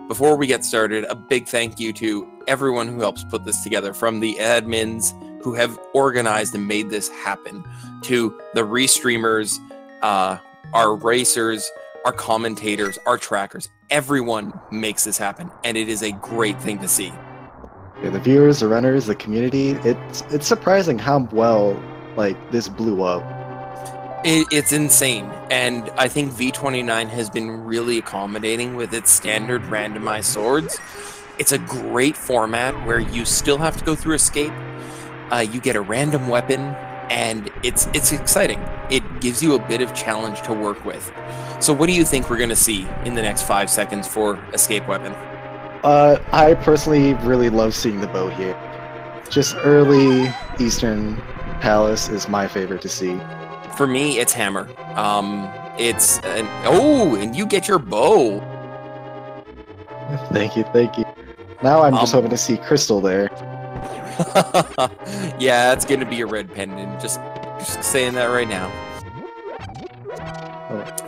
before we get started, a big thank you to everyone who helps put this together, from the admins who have organized and made this happen, to the restreamers, our racers, our commentators, our trackers. Everyone makes this happen, and it is a great thing to see. Yeah, the viewers, the runners, the community, it's surprising how well this blew up. It's insane, and I think V29 has been really accommodating with its standard randomized swords. It's a great format where you still have to go through escape. You get a random weapon, and it's exciting. It gives you a bit of challenge to work with. So what do you think we're going to see in the next 5 seconds for escape weapon? I personally really love seeing the bow here. Just early Eastern Palace is my favorite to see. For me, it's hammer. And you get your bow. Thank you. Now I'm just hoping to see crystal there. Yeah, it's gonna be a red pendant. Just saying that right now.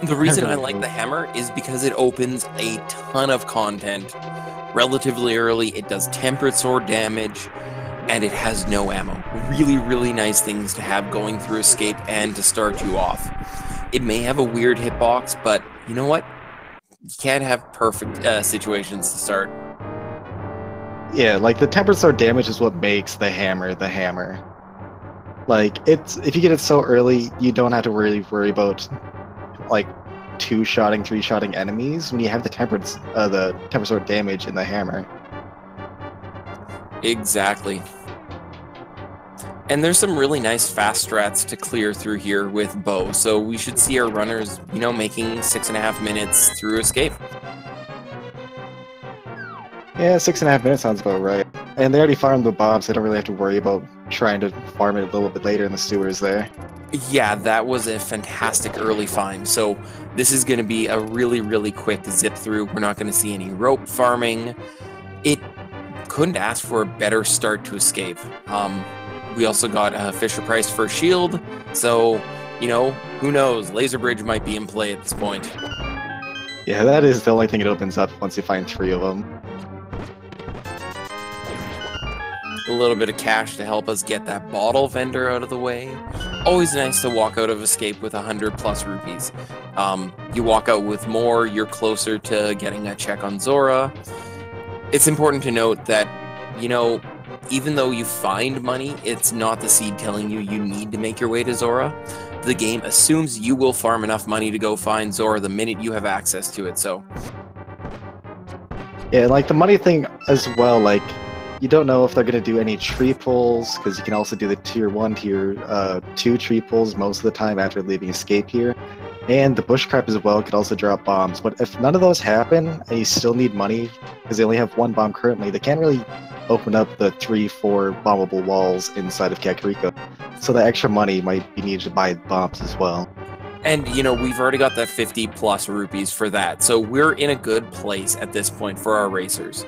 The reason I like the hammer is because it opens a ton of content relatively early. It does tempered sword damage, and it has no ammo. Really nice things to have going through escape and to start you off. It may have a weird hitbox, but you know what? You can't have perfect situations to start. Yeah, the tempered sword damage is what makes the hammer the hammer. If you get it so early, you don't have to worry about two-shotting, three-shotting enemies when you have the tempered sword damage in the hammer. Exactly. And there's some really nice fast strats to clear through here with bow, so we should see our runners, making 6.5 minutes through escape. Yeah, 6.5 minutes sounds about right. And they already farmed the bombs, so they don't really have to worry about trying to farm it a little bit later in the sewers there. Yeah, that was a fantastic early find, so this is going to be a really quick zip through. We're not going to see any rope farming. It couldn't ask for a better start to escape. We also got a Fisher Price for shield, so, who knows? Laser Bridge might be in play at this point. Yeah, that is the only thing it opens up once you find 3 of them. A little bit of cash to help us get that bottle vendor out of the way. Always nice to walk out of escape with 100+ rupees. You walk out with more, you're closer to getting a check on Zora. It's important to note that, even though you find money, it's not the seed telling you need to make your way to Zora. The game assumes you will farm enough money to go find Zora the minute you have access to it, so... Yeah, the money thing as well, you don't know if they're going to do any tree pulls, because you can also do the tier 1, tier 2 tree pulls most of the time after leaving escape here. And the bushcraft as well could also drop bombs. But if none of those happen, and you still need money, because they only have 1 bomb currently, they can't really open up the 3-4 bombable walls inside of Kakariko. So the extra money might be needed to buy bombs as well. And, we've already got that 50+ rupees for that, so we're in a good place at this point for our racers.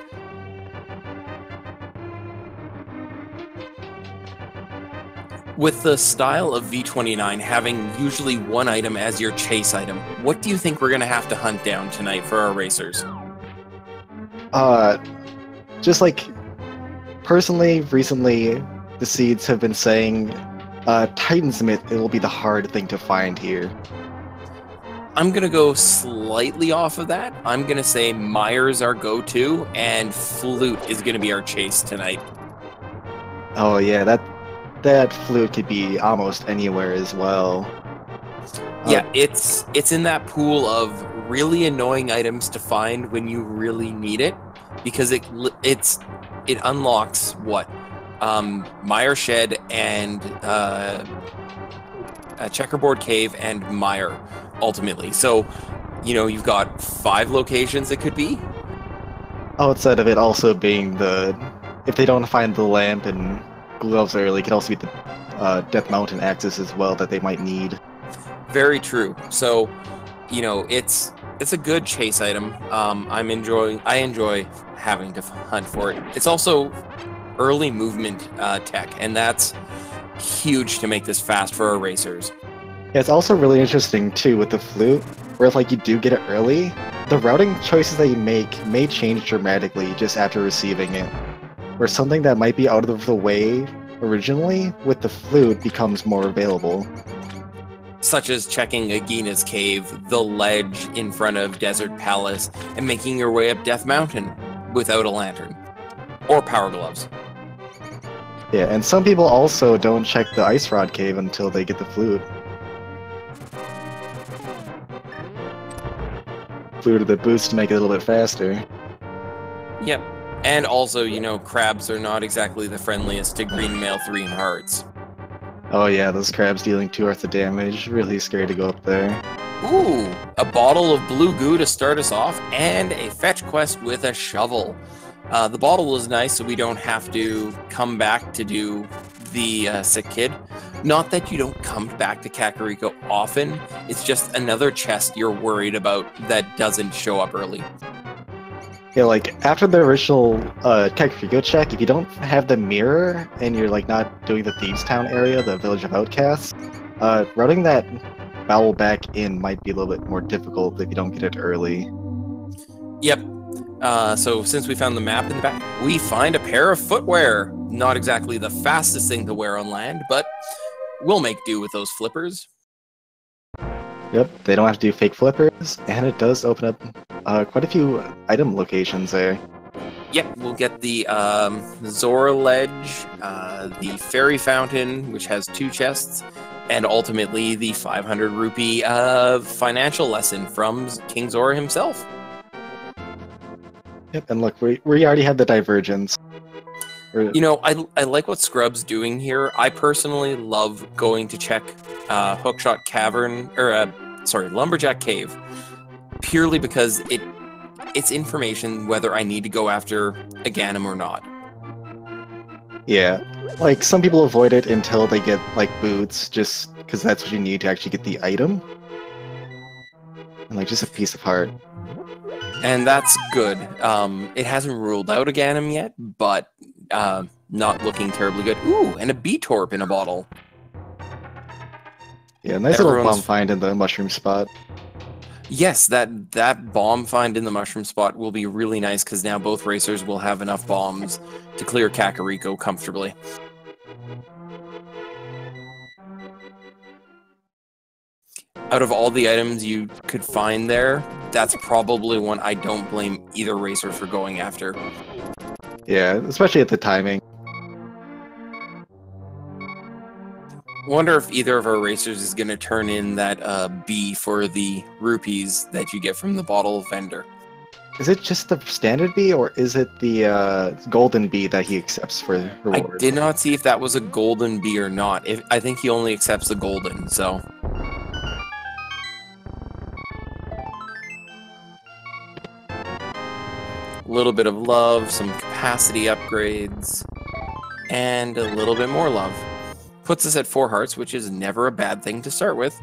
With the style of V29 having usually 1 item as your chase item, what do you think we're going to have to hunt down tonight for our racers? Personally, recently, the seeds have been saying Titansmith will be the hard thing to find here. I'm going to go slightly off of that. I'm going to say Myers our go-to, and Flute is going to be our chase tonight. Oh yeah, that flute could be almost anywhere as well. Yeah, it's in that pool of really annoying items to find when you really need it, because it unlocks what? Mire Shed and a Checkerboard Cave and Mire, ultimately. So, you've got 5 locations it could be. Outside of it also being if they don't find the lamp and gloves early, it could also be the Death Mountain axes as well that they might need. Very true. So, it's a good chase item. I enjoy having to hunt for it. It's also early movement tech, and that's huge to make this fast for our racers. Yeah, it's also really interesting too with the flute, where if you do get it early, the routing choices that you make may change dramatically just after receiving it, where something that might be out of the way originally with the flute becomes more available. Such as checking Agina's cave, the ledge in front of Desert Palace, and making your way up Death Mountain without a lantern. Or power gloves. Yeah, and some people also don't check the Ice Rod cave until they get the flute. Flute the boost to make it a little bit faster. Yep. And also, you know, crabs are not exactly the friendliest to green mail 3 and hearts. Oh yeah, those crabs dealing 2 worth of damage. Really scary to go up there. Ooh, a bottle of blue goo to start us off, and a fetch quest with a shovel. The bottle is nice, so we don't have to come back to do the sick kid. Not that you don't come back to Kakariko often, it's just another chest you're worried about that doesn't show up early. Yeah, like, after the original Kakariko check, if you don't have the mirror, and you're, like, not doing the Thieves Town area, the Village of Outcasts, routing that bowel back in might be a little bit more difficult if you don't get it early. Yep. So since we found the map in the back, we find a pair of footwear. Not exactly the fastest thing to wear on land, but we'll make do with those flippers. Yep, they don't have to do fake flippers, and it does open up quite a few item locations there. Yep, we'll get the Zora Ledge, the Fairy Fountain, which has 2 chests, and ultimately the 500 rupee financial lesson from King Zora himself. Yep, and look, we already have the divergence. You know, I like what Scrub's doing here. I personally love going to check Hookshot Cavern, or Lumberjack Cave, purely because it's information whether I need to go after a Ganem or not. Yeah, like, some people avoid it until they get, like, boots, just because that's what you need to actually get the item. And, like, just a piece of heart. And that's good. It hasn't ruled out a Ganem yet, but not looking terribly good. Ooh, and a B-Torp in a bottle. Yeah, nice little bomb find in the mushroom spot. Yes, that bomb find in the mushroom spot will be really nice, because now both racers will have enough bombs to clear Kakariko comfortably. Out of all the items you could find there, that's probably one I don't blame either racer for going after. Yeah, especially at the timing. Wonder if either of our racers is going to turn in that B for the rupees that you get from the bottle vendor. Is it just the standard B, or is it the golden B that he accepts for reward? I did not see if that was a golden B or not. I think he only accepts the golden, so... A little bit of love, some capacity upgrades, and a little bit more love. Puts us at 4 hearts, which is never a bad thing to start with.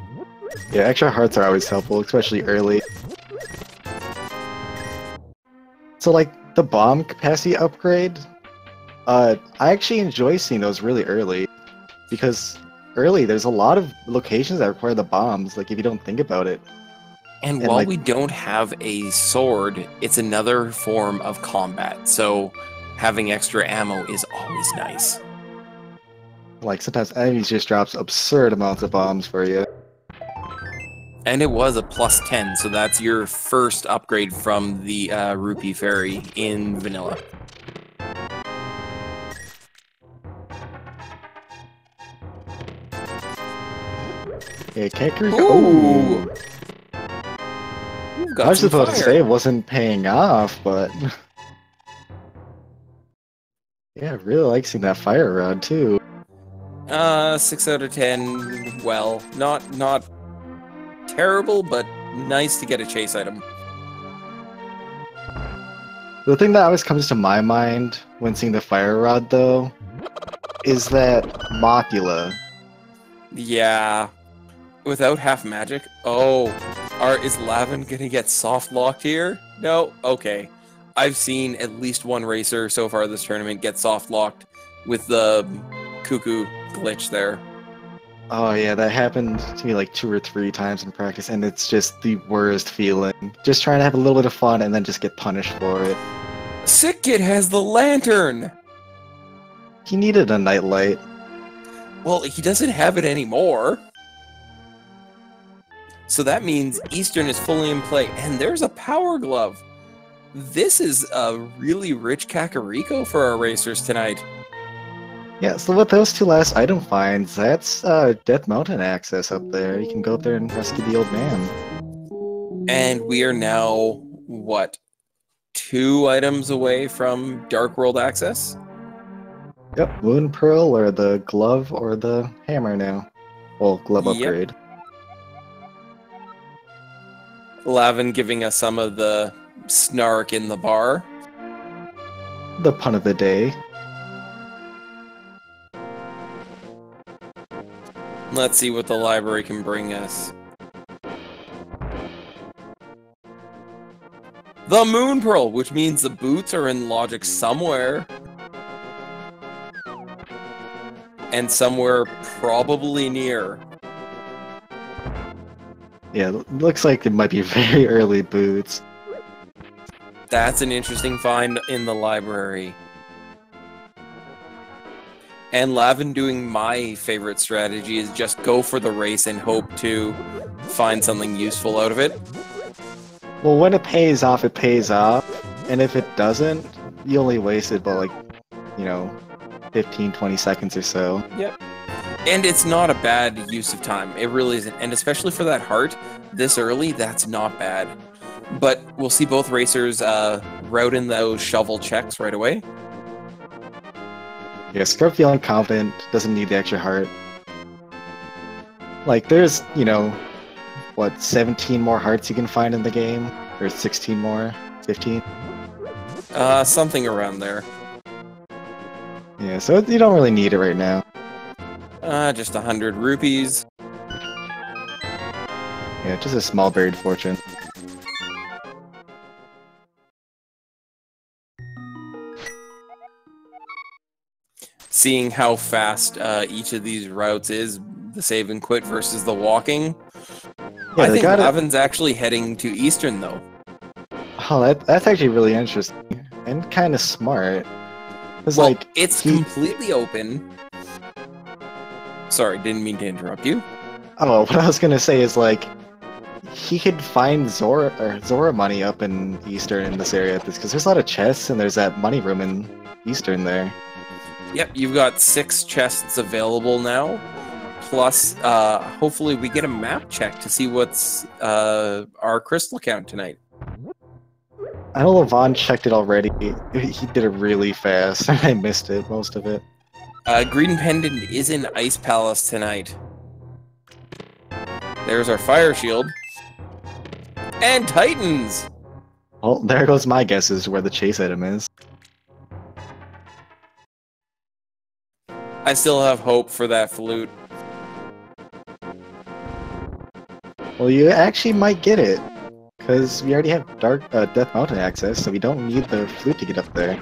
Yeah, extra hearts are always helpful, especially early. So, like, the bomb capacity upgrade, I actually enjoy seeing those really early, because early there's a lot of locations that require the bombs, like, if you don't think about it. And while we don't have a sword, it's another form of combat, so having extra ammo is always nice. Like, sometimes enemies just drops absurd amounts of bombs for you. And it was a +10, so that's your first upgrade from the Rupee Fairy in Vanilla. Yeah, Kakariko. Ooh! I was supposed to say it wasn't paying off, but... yeah, I really like seeing that fire rod, too. 6 out of 10, well, not terrible, but nice to get a chase item. The thing that always comes to my mind when seeing the fire rod, though, is that Mocula. Yeah. Without half magic? Oh, is Lavan gonna get soft locked here? No? Okay. I've seen at least one racer so far this tournament get soft locked with the cuckoo glitch there. Oh yeah, that happened to me like 2 or 3 times in practice, and it's just the worst feeling. Just trying to have a little bit of fun and then just get punished for it. Sick Kid has the lantern! He needed a nightlight. Well, he doesn't have it anymore. So that means Eastern is fully in play, and there's a Power Glove. This is a really rich Kakariko for our racers tonight. Yeah, so with those 2 last item finds, that's Death Mountain access up there. You can go up there and rescue the old man. And we are now, what, 2 items away from Dark World access? Yep, Moon Pearl or the glove or the hammer now. Well, glove upgrade. Lavan giving us some of the snark in the bar. The pun of the day. Let's see what the library can bring us. The Moon Pearl, which means the boots are in logic somewhere. And somewhere probably near. Yeah, looks like it might be very early boots. That's an interesting find in the library. And Lavan doing my favorite strategy is just go for the race and hope to find something useful out of it. Well, when it pays off, it pays off. And if it doesn't, you only wasted about, like, 15, 20 seconds or so. Yep. And it's not a bad use of time. It really isn't. And especially for that heart, this early, that's not bad. But we'll see both racers route in those shovel checks right away. Yeah, Scrub feeling confident, doesn't need the extra heart. Like, there's, 17 more hearts you can find in the game? Or 16 more? 15? Something around there. Yeah, so you don't really need it right now. Just 100 rupees. Yeah, just a small buried fortune. Seeing how fast each of these routes is, the save and quit versus the walking. Yeah, I think Lavan's actually heading to Eastern, though. Oh, that's actually really interesting. And kind of smart. Well, it's completely open. Sorry, didn't mean to interrupt you. Oh, what I was gonna say is, like, he could find Zora money up in Eastern in this area, because there's a lot of chests and there's that money room in Eastern there. Yep, you've got 6 chests available now. Plus, hopefully we get a map check to see what's our crystal count tonight. I know Lavan checked it already. He did it really fast. I missed it, most of it. Green Pendant is in Ice Palace tonight. There's our Fire Shield. And Titans! Well, there goes my guesses where the chase item is. I still have hope for that flute. Well, you actually might get it. Because we already have Death Mountain access, so we don't need the flute to get up there.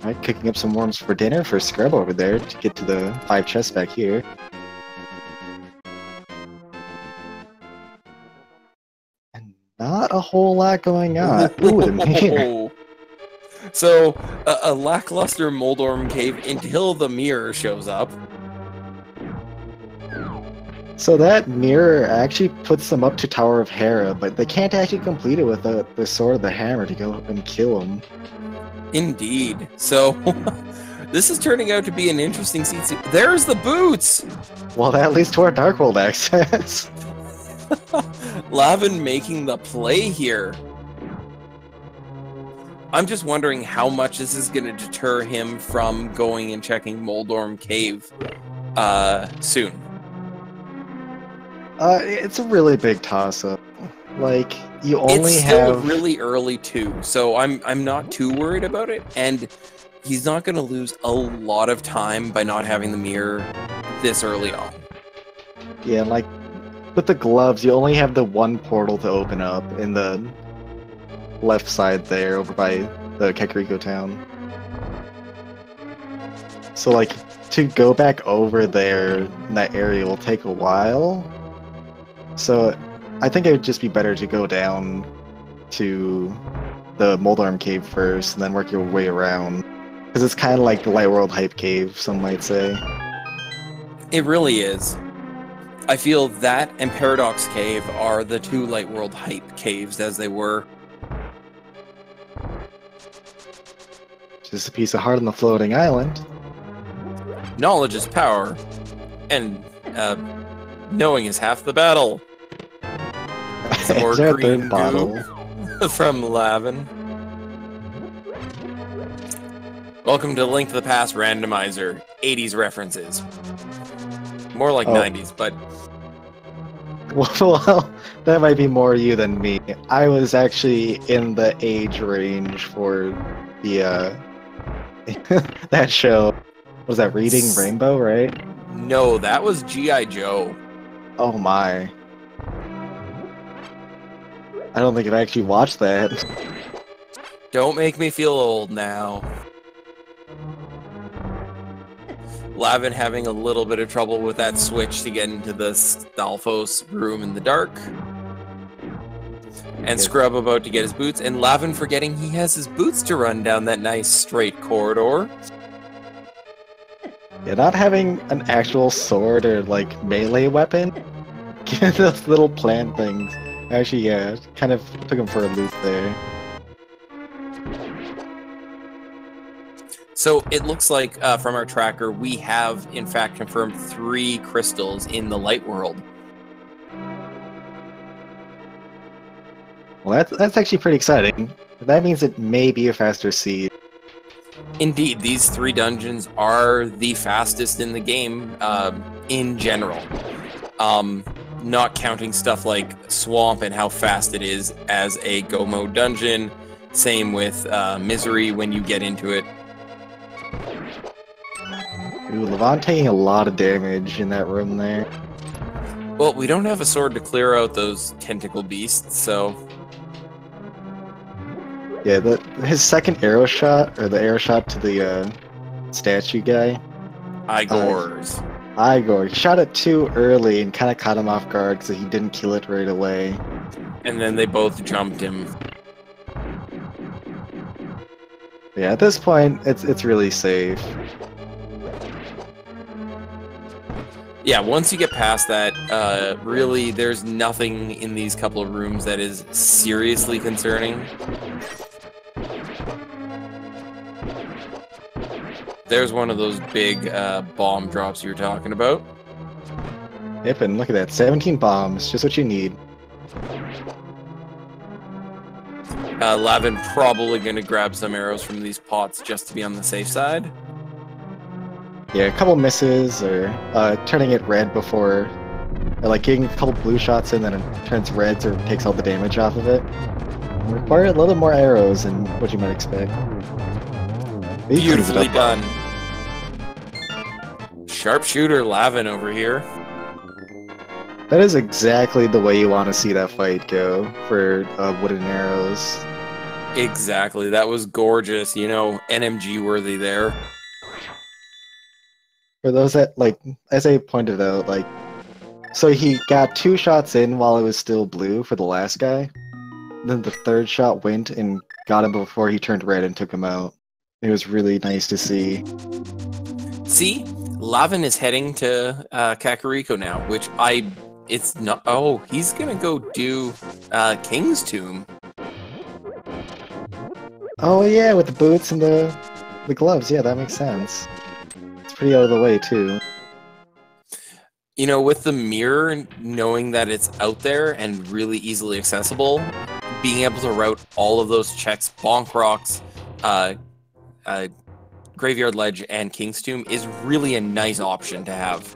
Alright, cooking up some worms for dinner for Scrub over there to get to the 5 chests back here. And not a whole lot going on. Ooh, the mirror. So, a lackluster Moldorm cave until the mirror shows up. So that mirror actually puts them up to Tower of Hera, but they can't actually complete it with the sword of the hammer to go and kill him. Indeed. So, this is turning out to be an interesting scene. There's the boots! Well, that leads to our Dark World access. Lavan making the play here. I'm just wondering how much this is going to deter him from going and checking Moldorm Cave soon. It's a really big toss-up. Like, you only it's still have... really early too, so I'm not too worried about it, and he's not going to lose a lot of time by not having the mirror this early on. Yeah, like, with the gloves, you only have the one portal to open up in the left side there, over by the Kakariko town. So, like, to go back over there in that area will take a while. So, I think it would just be better to go down to the Moldarm Cave first, and then work your way around. Because it's kind of like the Light World Hype Cave, some might say. It really is. I feel that and Paradox Cave are the two Light World Hype Caves as they were. Just a piece of heart on the floating island. Knowledge is power, and knowing is half the battle. Or green bottle from Lavan. Welcome to Link to the Past Randomizer. 80s references. More like 90s, but... Well, that might be more you than me. I was actually in the age range for the, that show. Was that Reading Rainbow, right? No, that was G.I. Joe. Oh my. I don't think I've actually watched that. Don't make me feel old now. Lavan having a little bit of trouble with that switch to get into the Stalfos room in the dark. And Scrub about to get his boots, and Lavan forgetting he has his boots to run down that nice straight corridor. Yeah, not having an actual sword or, like, melee weapon. Those little plant things. Actually, yeah, kind of took him for a loop there. So it looks like from our tracker, we have in fact confirmed 3 crystals in the light world. Well, that's actually pretty exciting. That means it may be a faster seed. Indeed, these 3 dungeons are the fastest in the game in general. Not counting stuff like Swamp and how fast it is as a go mode dungeon. Same with Misery when you get into it. Ooh, Lavan taking a lot of damage in that room there. Well, we don't have a sword to clear out those tentacle beasts, so... Yeah, his second arrow shot, or the arrow shot to the statue guy. Igor's. Igor. He shot it too early and kind of caught him off guard because he didn't kill it right away. And then they both jumped him. Yeah, at this point, it's really safe. Yeah, once you get past that, really, there's nothing in these couple of rooms that is seriously concerning. There's one of those big bomb drops you were talking about. Yep, and look at that, 17 bombs, just what you need. Lavan probably going to grab some arrows from these pots just to be on the safe side. Yeah, a couple misses, or turning it red before, or like getting a couple blue shots in, then it turns red or takes all the damage off of it. Require a little more arrows than what you might expect. Beautifully done. Sharpshooter Lavan over here. That is exactly the way you want to see that fight go for wooden arrows. Exactly, that was gorgeous. You know, NMG worthy there. For those that, like, as I pointed out, like, so he got 2 shots in while it was still blue for the last guy. Then the 3rd shot went and got him before he turned red and took him out. It was really nice to see. See, Lavan is heading to Kakariko now, which it's not. Oh, he's gonna go do King's Tomb. Oh yeah, with the boots and the gloves. Yeah, that makes sense. It's pretty out of the way too. You know, with the mirror, knowing that it's out there and really easily accessible, being able to route all of those checks, Bonk Rocks, Graveyard Ledge, and King's Tomb is really a nice option to have.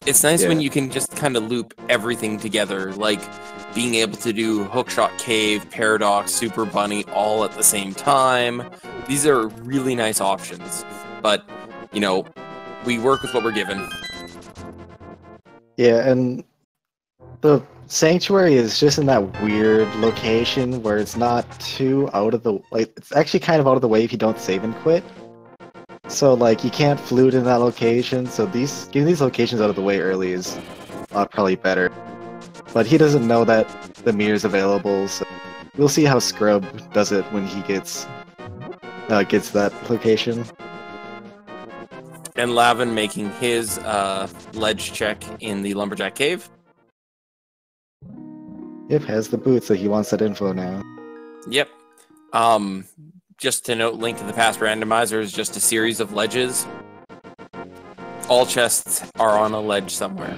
It's nice when you can just kind of loop everything together, like being able to do Hookshot Cave, Paradox, Super Bunny all at the same time. These are really nice options, but, you know, we work with what we're given. Yeah, and The sanctuary is just in that weird location where it's not too out of the like. It's actually kind of out of the way if you don't save and quit. So like you can't flute in that location. So getting these locations out of the way early is probably better. But he doesn't know that the mirror is available. So we'll see how Scrub does it when he gets that location. And Lavan making his ledge check in the Lumberjack Cave. Yep, has the boots, so he wants that info now. Yep. Just to note, Link to the Past Randomizer is just a series of ledges. All chests are on a ledge somewhere.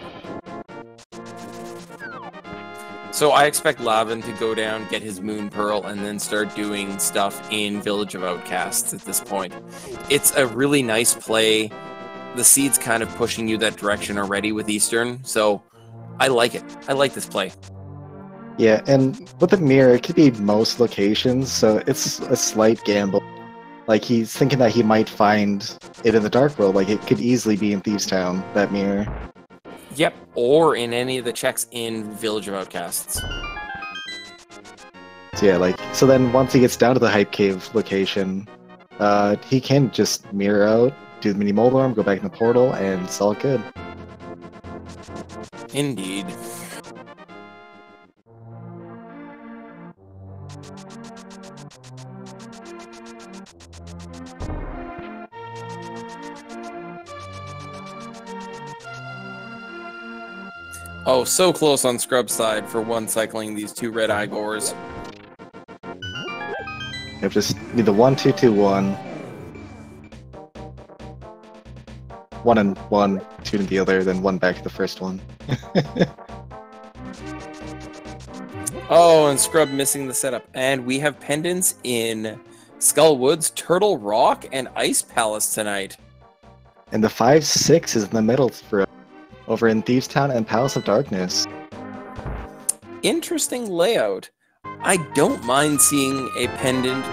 So I expect Lavan to go down, get his Moon Pearl, and then start doing stuff in Village of Outcasts at this point. It's a really nice play. The seed's kind of pushing you that direction already with Eastern, so I like it. I like this play. Yeah, and with the mirror, it could be most locations, so it's a slight gamble. Like, he's thinking that he might find it in the Dark World, like it could easily be in Thieves Town, that mirror. Yep, or in any of the checks in Village of Outcasts. So yeah, so then once he gets down to the Hype Cave location, he can just mirror out, do the mini Mold Arm, go back in the portal, and it's all good. Indeed. Oh, so close on Scrub's side for one cycling these two red Igors. You just need the 1-2-2-1. 1 and 1, 2 to the other, then 1 back to the first one. Oh, and Scrub missing the setup. And we have pendants in Skull Woods, Turtle Rock, and Ice Palace tonight. And the 5-6 is in the middle for over in Thieves Town and Palace of Darkness. Interesting layout. I don't mind seeing a pendant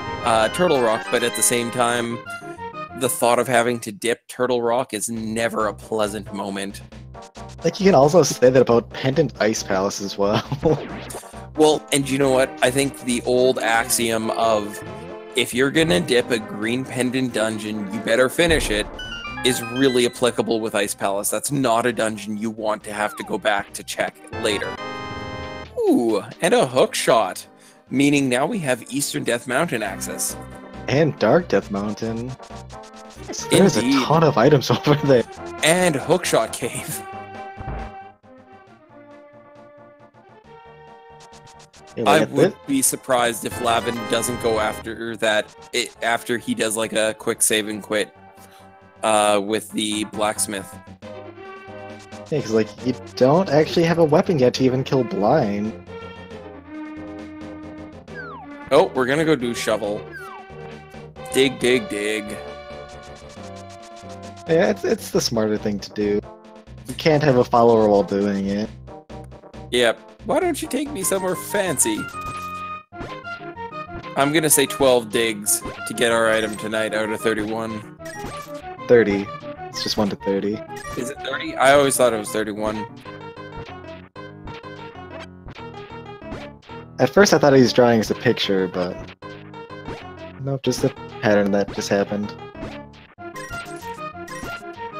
Turtle Rock, but at the same time, the thought of having to dip Turtle Rock is never a pleasant moment. Like, you can also say that about Pendant Ice Palace as well. Well, and you know what? I think the old axiom of if you're gonna dip a green pendant dungeon, you better finish it, is really applicable with Ice Palace. That's not a dungeon you want to have to go back to check later. Ooh, and a hook shot, meaning now we have Eastern Death Mountain access. And Dark Death Mountain. So there's Indeed. a ton of items over there. And Hookshot Cave. Hey, I would be surprised if Lavan doesn't go after that after he does like a quick save and quit with the blacksmith. Yeah, because like you don't actually have a weapon yet to even kill Blind. Oh, we're gonna go do shovel. Dig, dig, dig. Yeah, it's the smarter thing to do. You can't have a follower while doing it. Yep. Why don't you take me somewhere fancy? I'm gonna say 12 digs to get our item tonight out of 31. 30. It's just 1 to 30. Is it 30? I always thought it was 31. At first I thought he was drawing as a picture, but... Nope, just a pattern that just happened.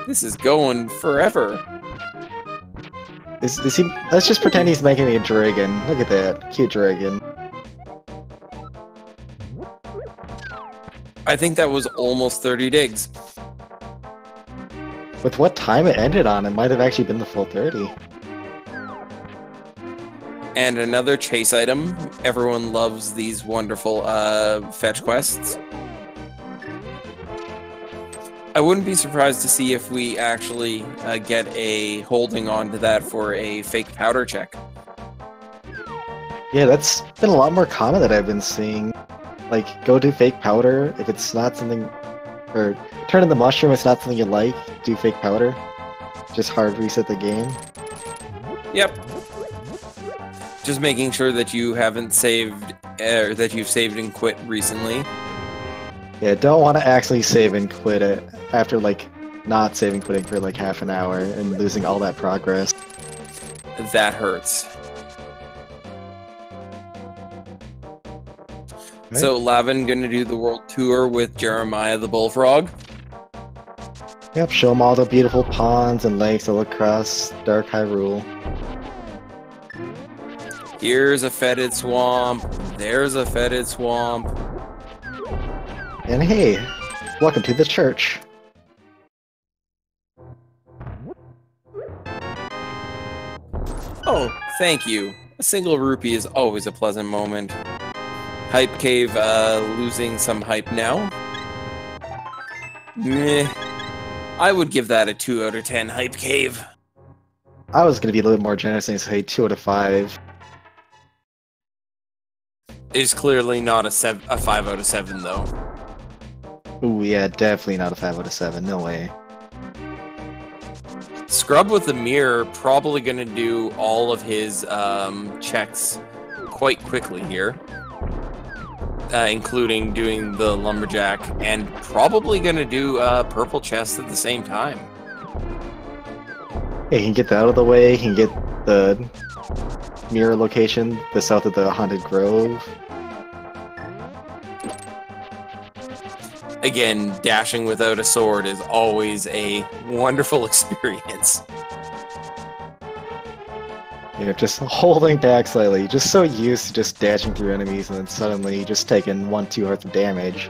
This is going forever. Is he... Let's just pretend he's making a dragon. Look at that. Cute dragon. I think that was almost 30 digs. With what time it ended on, it might have actually been the full 30. And another chase item. Everyone loves these wonderful fetch quests. I wouldn't be surprised to see if we actually get a holding on to that for a fake powder check. Yeah, that's been a lot more common that I've been seeing. Like, go do fake powder if it's not something... Or turn in the mushroom if it's not something you like, do fake powder. Just hard reset the game. Yep. Just making sure that you haven't saved, or that you've saved and quit recently. Yeah, don't want to actually save and quit it after, like, not saving quitting for, like, half an hour and losing all that progress. that hurts. Right. So Lavan gonna do the world tour with Jeremiah the Bullfrog. Yep, show them all the beautiful ponds and lakes that look across Dark Hyrule. Here's a fetid swamp. There's a fetid swamp. And hey, welcome to the church. Oh, thank you. A single rupee is always a pleasant moment. Hype Cave losing some hype now. Meh. I would give that a 2 out of 10, Hype Cave. I was gonna be a little more generous and say 2 out of 5. It's clearly not a 5 out of 7, though. Ooh, yeah, definitely not a 5 out of 7. No way. Scrub with the mirror probably going to do all of his checks quite quickly here. Including doing the lumberjack, and probably going to do purple chest at the same time. Hey, he can get that out of the way, he can get the mirror location, the south of the Haunted Grove. Again, dashing without a sword is always a wonderful experience. You're just holding back slightly, just so used to just dashing through enemies and then suddenly just taking 1-2 hearts of damage.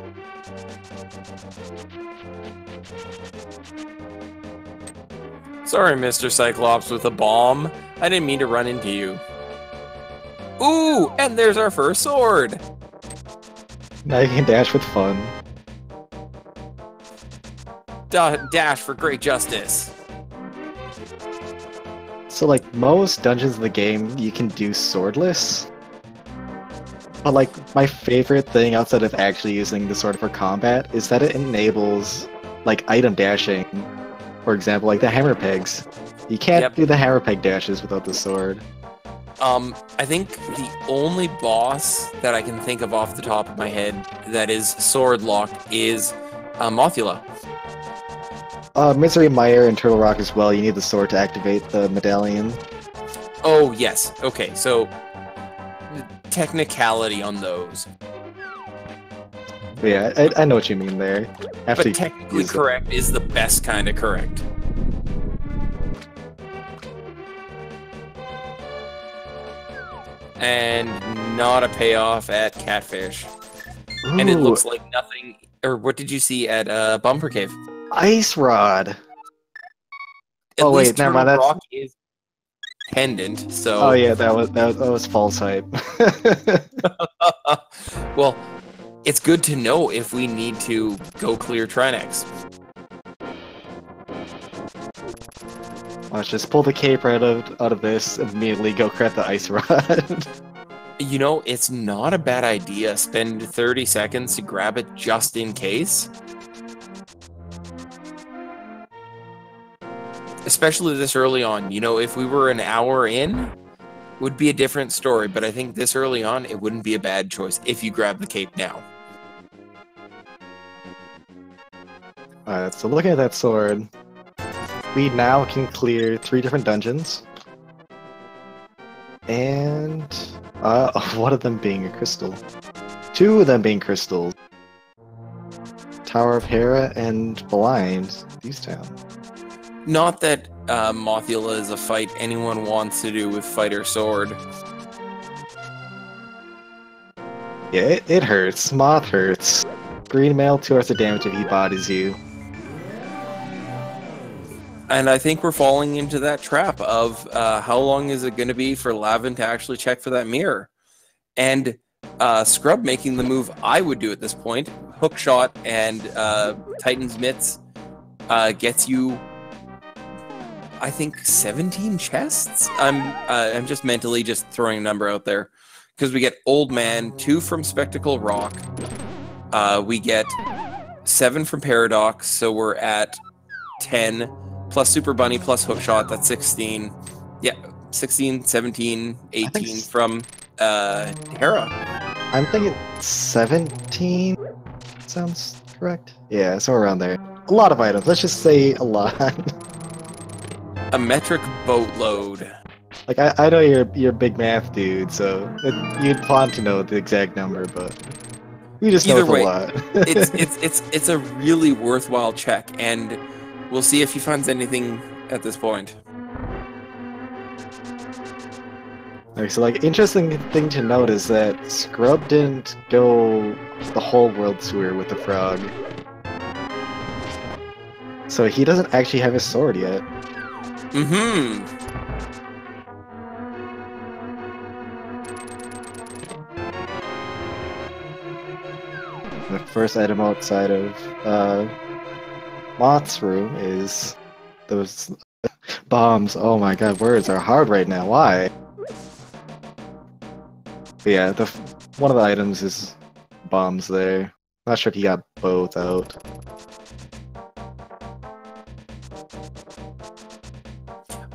Sorry, Mr. Cyclops with a bomb. I didn't mean to run into you. Ooh, and there's our first sword! Now you can dash with fun. Dash for great justice. So like most dungeons in the game, you can do swordless. But like my favorite thing outside of actually using the sword for combat is that it enables like item dashing. For example, like the hammer pegs. You can't do the hammer peg dashes without the sword. I think the only boss that I can think of off the top of my head that is sword locked is Mothula. Misery Mire and Turtle Rock as well, you need the sword to activate the medallion. Oh, yes. Okay, so technicality on those. But yeah, I know what you mean there. But technically correct is the best kind of correct. And not a payoff at Catfish. Ooh, and it looks like nothing... Or what did you see at Bumper Cave? Ice Rod! At least wait, never mind. Rock is pendant, so... Oh yeah, that was false hype. Well, it's good to know if we need to go clear Trinex. Let's just pull the cape right out of this, immediately go grab the Ice Rod. You know, it's not a bad idea. Spend 30 seconds to grab it just in case. Especially this early on. You know, if we were an hour in, would be a different story. But I think this early on, it wouldn't be a bad choice if you grab the cape now. Alright, so looking at that sword, we now can clear 3 different dungeons. And one of them being a crystal. 2 of them being crystals. Tower of Hera and Blind, these towns. Not that Mothula is a fight anyone wants to do with fighter sword. Yeah, it hurts. Moth hurts. Green mail, 2 hearts of damage if he bodies you. And I think we're falling into that trap of how long is it going to be for Lavan to actually check for that mirror? And Scrub making the move I would do at this point, hook shot and Titan's Mitts gets you, I think, 17 chests? I'm just mentally just throwing a number out there. Because we get Old Man, 2 from Spectacle Rock. We get 7 from Paradox, so we're at 10. Plus Super Bunny, plus Hookshot, that's 16. Yeah, 16, 17, 18 from Hera. I'm thinking 17 sounds correct. Yeah, somewhere around there. A lot of items, let's just say a lot. A metric boatload. Like I know you're a big math dude, so you'd want to know the exact number, but we just know Either it's a way, lot. it's a really worthwhile check, and we'll see if he finds anything at this point. Okay, so like interesting thing to note is that Scrub didn't go the whole world tour with the frog. So he doesn't actually have his sword yet. Mm-hmm. The first item outside of Moth's room is those bombs. Oh my god, words are hard right now. Why? But yeah, one of the items is bombs there. Not sure if he got both out.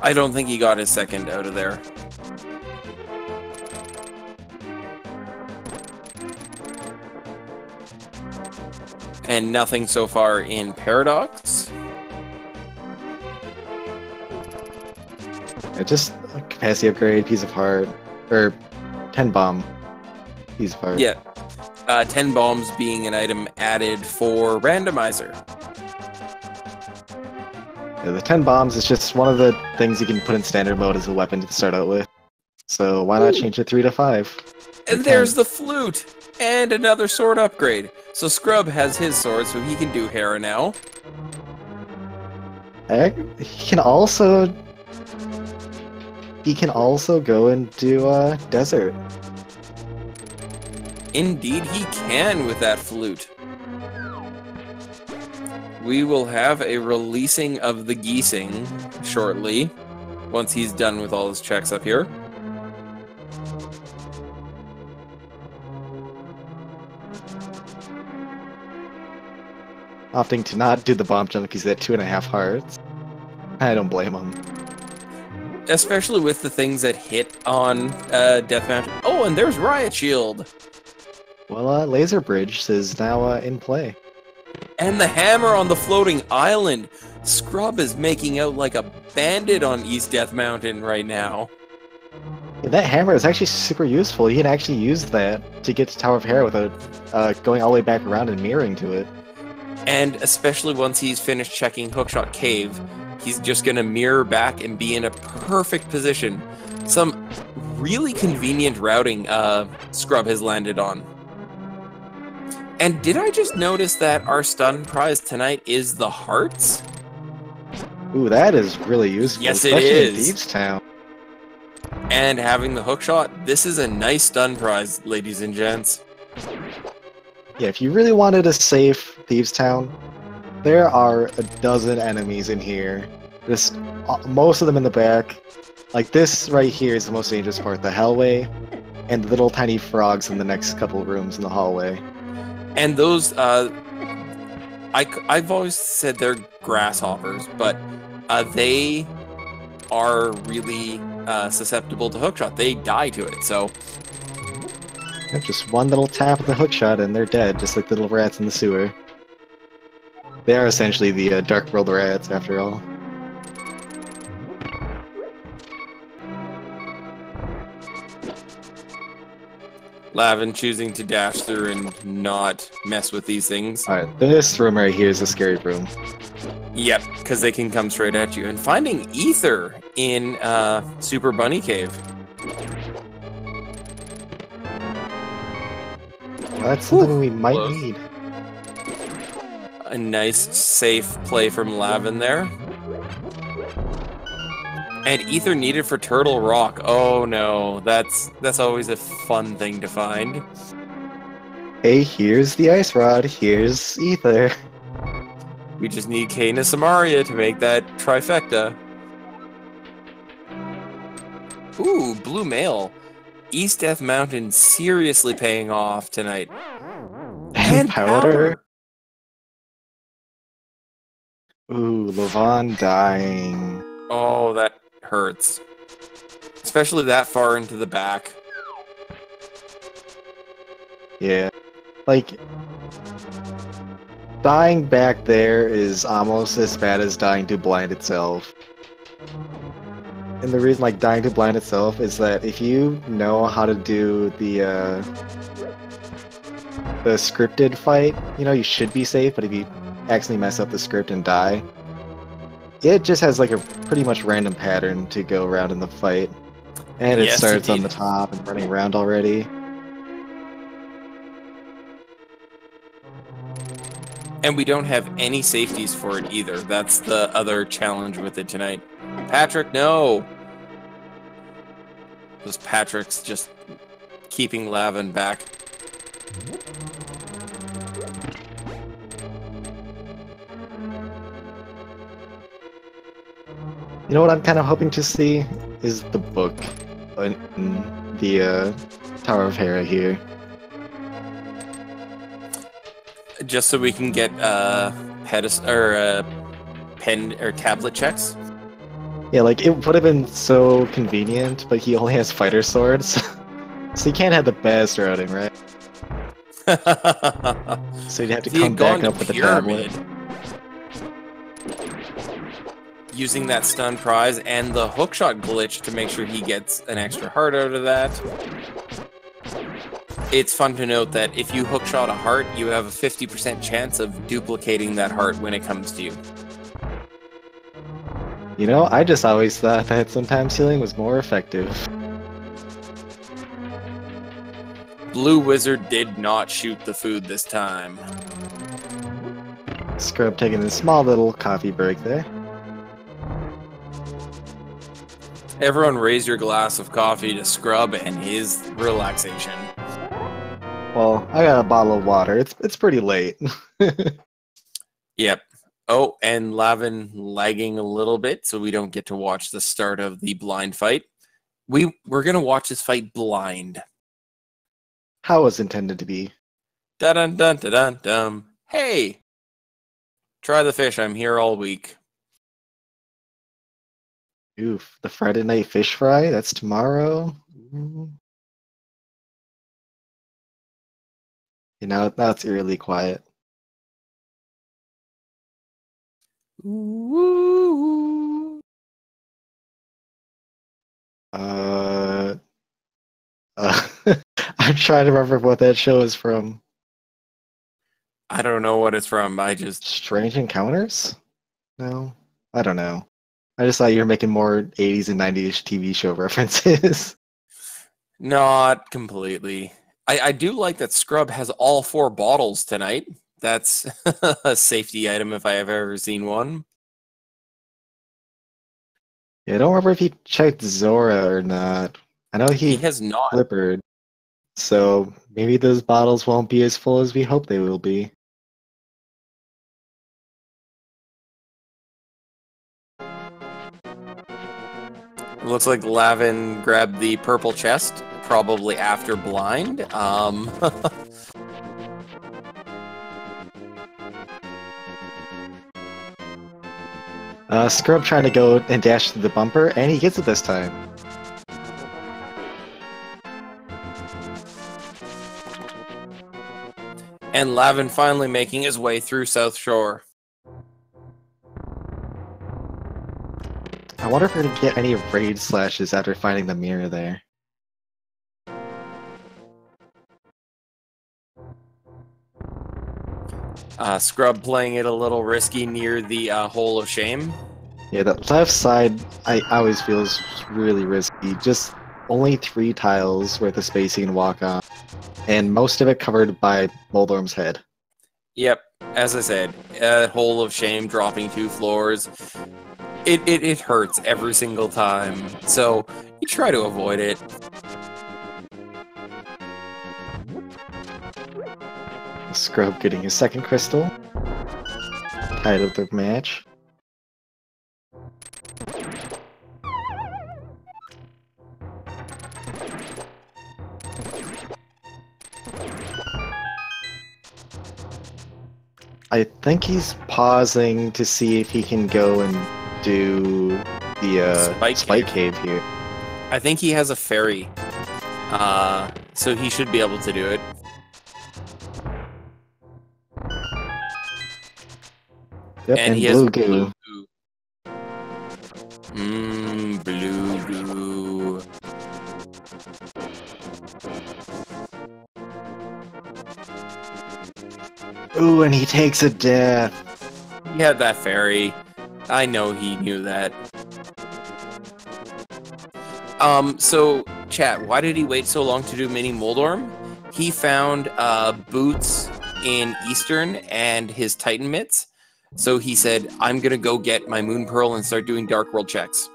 I don't think he got his second out of there. And nothing so far in Paradox. Yeah, just a capacity upgrade, piece of heart, or 10 bomb, piece of heart. Yeah. 10 bombs being an item added for Randomizer. Yeah, the 10 bombs is just one of the things you can put in standard mode as a weapon to start out with. So why not change it 3 to 5? And there's the flute! And another sword upgrade. So Scrub has his sword, so he can do Hera now. He can also go and do desert. Indeed he can with that flute. We will have a releasing of the Geesing shortly, once he's done with all his checks up here. Opting to not do the bomb jump because he's at 2.5 hearts. I don't blame him. Especially with the things that hit on Death Mountain. Oh, and there's Riot Shield! Well, Laser Bridge is now in play. And the hammer on the floating island! Scrub is making out like a bandit on East Death Mountain right now. Yeah, that hammer is actually super useful. You can actually use that to get to Tower of Hera without going all the way back around and mirroring to it. And especially once he's finished checking Hookshot Cave, he's just going to mirror back and be in a perfect position. Some really convenient routing Scrub has landed on. And did I just notice that our stun prize tonight is the hearts? Ooh, that is really useful. Yes, it especially is. in Thieves Town. And having the hookshot, this is a nice stun prize, ladies and gents. Yeah, if you really wanted a safe Thieves Town, there are a dozen enemies in here. Just most of them in the back. Like this right here is the most dangerous part, the Hellway, and the little tiny frogs in the next couple of rooms in the hallway. And those, I've always said they're grasshoppers, but they are really susceptible to hookshot. They die to it, so... Yeah, just one little tap of the hookshot and they're dead, just like the little rats in the sewer. They are essentially the Dark World rats, after all. Lavan choosing to dash through and not mess with these things. Alright, this room right here is a scary room. Yep, because they can come straight at you. And finding Ether in Super Bunny Cave. Well, that's something we might need. A nice, safe play from Lavan there. And Ether needed for Turtle Rock. Oh no, that's always a fun thing to find. Hey, here's the ice rod, here's Ether. We just need Kana Samaria to make that trifecta. Ooh, Blue Mail. East Death Mountain seriously paying off tonight. And powder. Ooh, Lavan dying. Oh, that hurts. Especially that far into the back. Yeah. Like, dying back there is almost as bad as dying to blind itself. And the reason like dying to blind itself is that if you know how to do the scripted fight, you know you should be safe, but if you accidentally mess up the script and die, it just has like a pretty much random pattern to go around in the fight. And it Yes, starts on indeed. the top and running around already. And we don't have any safeties for it either. That's the other challenge with it tonight. Patrick, no! Those Patrick's just keeping Lavan back. You know what I'm kind of hoping to see is the book in the Tower of Hera here. Just so we can get pen or tablet checks. Yeah, like it would have been so convenient, but he only has fighter swords, so he can't have the best routing, right? So you'd have to If he come had gone back to up with the pyramid, tablet. using that stun prize and the hookshot glitch to make sure he gets an extra heart out of that. It's fun to note that if you hookshot a heart, you have a 50% chance of duplicating that heart when it comes to you. You know, I just always thought that sometimes healing was more effective. Blue Wizard did not shoot the food this time. Scrub taking a small little coffee break there. Everyone raise your glass of coffee to Scrub and his relaxation. Well, I got a bottle of water. It's pretty late. Yep. Oh, and Lavan lagging a little bit, so we don't get to watch the start of the blind fight. We're gonna watch this fight blind. How it was intended to be. Dun dun dun dun dun dun. Hey, try the fish. I'm here all week. Oof, the Friday night fish fry? That's tomorrow? You know, now it's eerily quiet. Ooh. I'm trying to remember what that show is from. I don't know what it's from. I just Strange Encounters? No, I don't know. I just thought you were making more 80s and 90s TV show references. not completely. I do like that Scrub has all 4 bottles tonight. That's a safety item if I have ever seen one. Yeah, I don't remember if he checked Zora or not. I know He he has not. flippered, so maybe those bottles won't be as full as we hope they will be. Looks like Lavan grabbed the purple chest, probably after blind. Scrub trying to go and dash to the bumper, and he gets it this time. And Lavan finally making his way through South Shore. I wonder if we're gonna get any raid slashes after finding the mirror there. Scrub playing it a little risky near the Hole of Shame. Yeah, that left side I always feel is really risky. Just only 3 tiles worth of space you can walk on, and most of it covered by Moldorm's head. Yep, as I said, Hole of Shame dropping 2 floors. It hurts every single time, so you try to avoid it. Scrub getting his 2nd crystal. Tied up the match. I think he's pausing to see if he can go and do the Spike Cave here. I think he has a ferry, so he should be able to do it. Yep, and he blue has goo. blue Ooh, and he takes a death. He had that fairy. I know he knew that. So, chat, why did he wait so long to do Mini Moldorm? He found boots in Eastern and his Titan mitts. So he said, I'm gonna go get my Moon Pearl and start doing Dark World checks.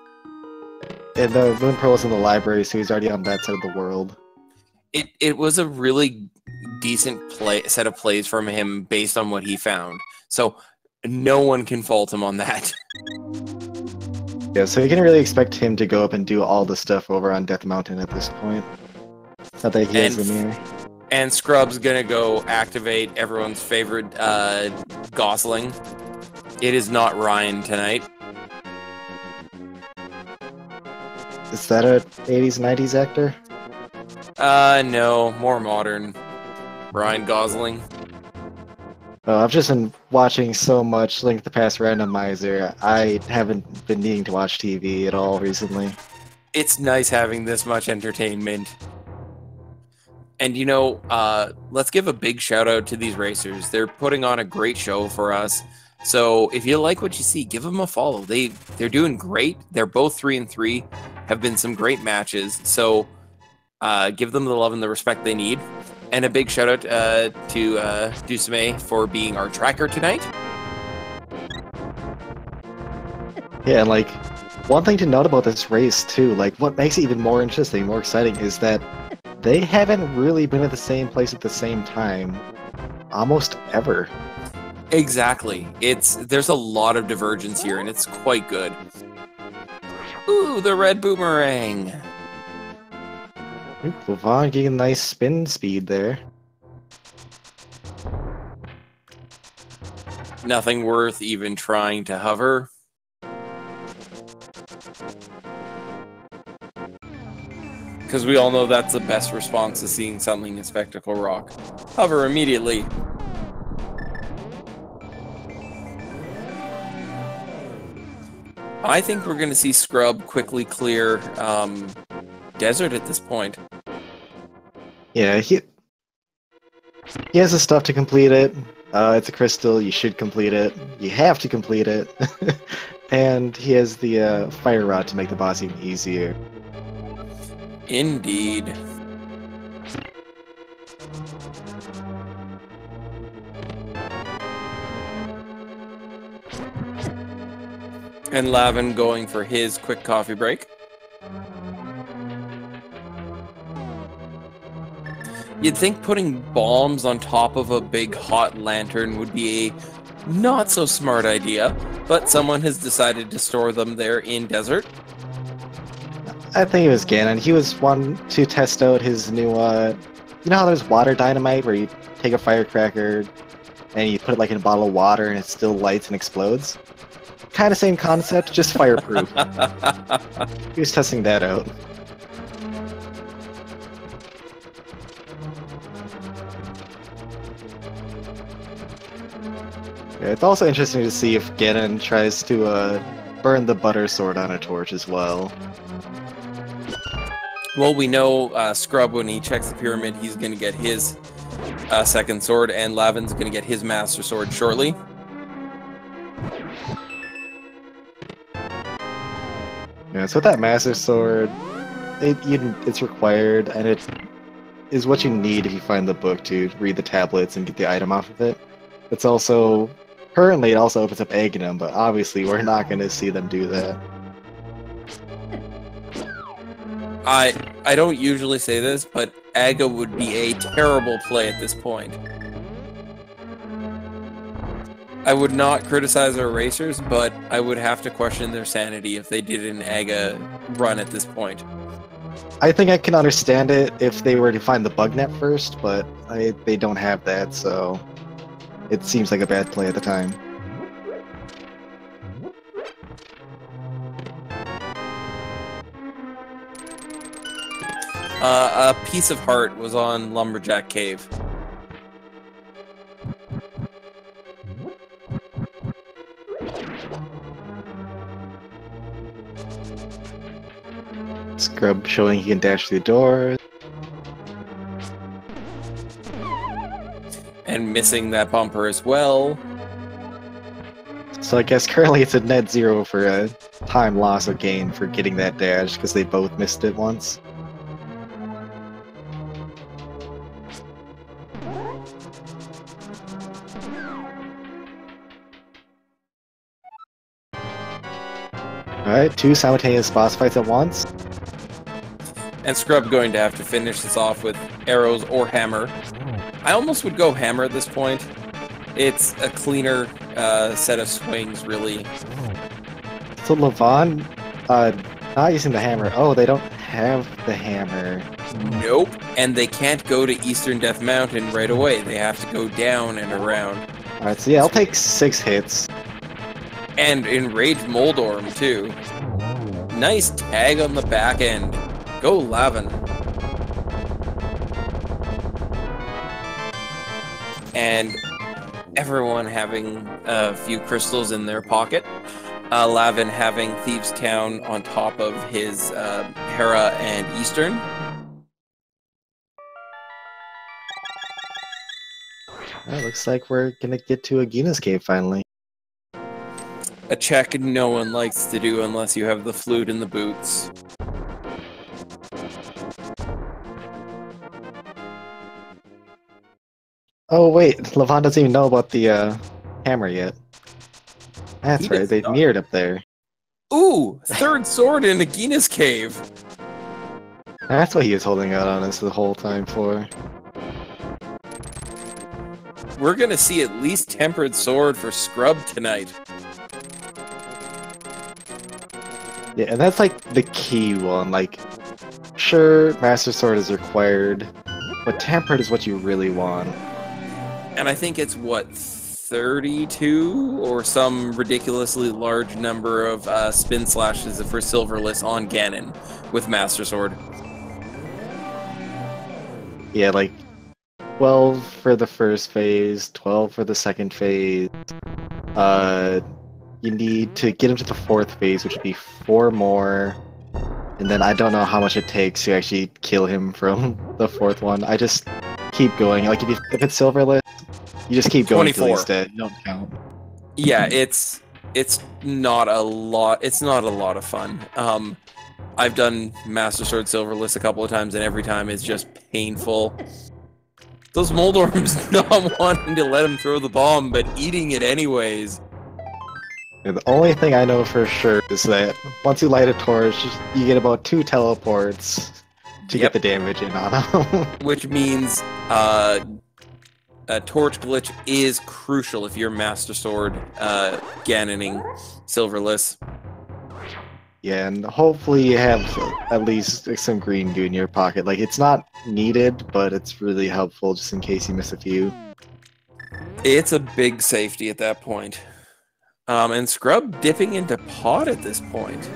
And the Moon Pearl was in the library, so he's already on that side of the world. It was a really decent set of plays from him based on what he found. So no one can fault him on that. Yeah, so you can really expect him to go up and do all the stuff over on Death Mountain at this point. Not that he has the mirror. And Scrub's gonna go activate everyone's favorite Gosling. It is not Ryan tonight. Is that a 80s, 90s actor? No, more modern. Ryan Gosling. Oh, I've just been watching so much Link to the Past Randomizer. I haven't been needing to watch TV at all recently. It's nice having this much entertainment. And you know, let's give a big shout out to these racers. They're putting on a great show for us. So if you like what you see, give them a follow. They're doing great. They're both 3-3. Have been some great matches. So give them the love and the respect they need. And a big shout out to Dusame for being our tracker tonight. Yeah, and like, one thing to note about this race too, like what makes it even more interesting, more exciting, is that they haven't really been at the same place at the same time almost ever. Exactly. There's a lot of divergence here, and it's quite good. Ooh, the red boomerang. Lavan getting a nice spin speed there. Nothing worth even trying to hover. Because we all know that's the best response to seeing something in Spectacle Rock. Hover immediately. I think we're going to see Scrub quickly clear Desert at this point. Yeah, he has the stuff to complete it. It's a crystal, you should complete it. You have to complete it. And he has the fire rod to make the boss even easier. Indeed. And Lavan going for his quick coffee break. You'd think putting bombs on top of a big hot lantern would be a not so smart idea, but someone has decided to store them there in Desert. I think it was Ganon. He was one to test out his new, you know how there's water dynamite where you take a firecracker and you put it like in a bottle of water and it still lights and explodes? Kind of same concept, just fireproof. He was testing that out. Yeah, it's also interesting to see if Ganon tries to burn the butter sword on a torch as well. Well, we know Scrub, when he checks the pyramid, he's going to get his second sword, and Lavan's going to get his master sword shortly. Yeah, so with that master sword, it's required, and it is what you need if you find the book to read the tablets and get the item off of it. It's also, currently it also opens up Aghanim, but obviously we're not going to see them do that. I don't usually say this, but Aga would be a terrible play at this point. I would not criticize our racers, but I would have to question their sanity if they did an Aga run at this point. I think I can understand it if they were to find the bug net first, but they don't have that, so it seems like a bad play at the time. A piece of heart was on Lumberjack Cave. Scrub showing he can dash through the door. And missing that bumper as well. So I guess currently it's a net 0 for a time loss or gain for getting that dash, because they both missed it once. Alright, 2 simultaneous boss fights at once. And Scrub going to have to finish this off with arrows or hammer. I almost would go hammer at this point. It's a cleaner set of swings, really. So Lavan, not using the hammer. Oh, they don't have the hammer. Nope. And they can't go to Eastern Death Mountain right away. They have to go down and around. Alright, so yeah, I'll take 6 hits. And Enraged Moldorm, too. Nice tag on the back end. Go Lavan. And everyone having a few crystals in their pocket. Lavan having Thieves Town on top of his Hera and Eastern. Looks like we're gonna get to Agina's Cave finally. A check no one likes to do unless you have the flute in the boots. Oh wait, Lavan doesn't even know about the hammer yet. That's right, they mirrored up there. Ooh! Third sword in Agina's Cave! That's what he was holding out on us the whole time for. We're gonna see at least Tempered Sword for Scrub tonight. Yeah, and that's like the key one. Like, sure, Master Sword is required, but Tempered is what you really want. And I think it's, what, 32? Or some ridiculously large number of spin slashes for Silverless on Ganon with Master Sword. Yeah, like 12 for the first phase, 12 for the second phase. You need to get him to the 4th phase, which would be 4 more. And then I don't know how much it takes to actually kill him from the 4th one. I just keep going. Like, if it's Silverless, you just keep going until he's dead. You don't count. Yeah, it's not a lot. It's not a lot of fun. I've done Master Sword Silverless a couple of times, and every time it's just painful. Those Moldorms not wanting to let him throw the bomb, but eating it anyways. Yeah, the only thing I know for sure is that once you light a torch, you get about 2 teleports to get the damage in on him. Which means a torch glitch is crucial if you're Master Sword Ganoning Silverless. Yeah, and hopefully you have at least some green goo in your pocket. Like, it's not needed, but it's really helpful just in case you miss a few. It's a big safety at that point. And Scrub dipping into Pod at this point.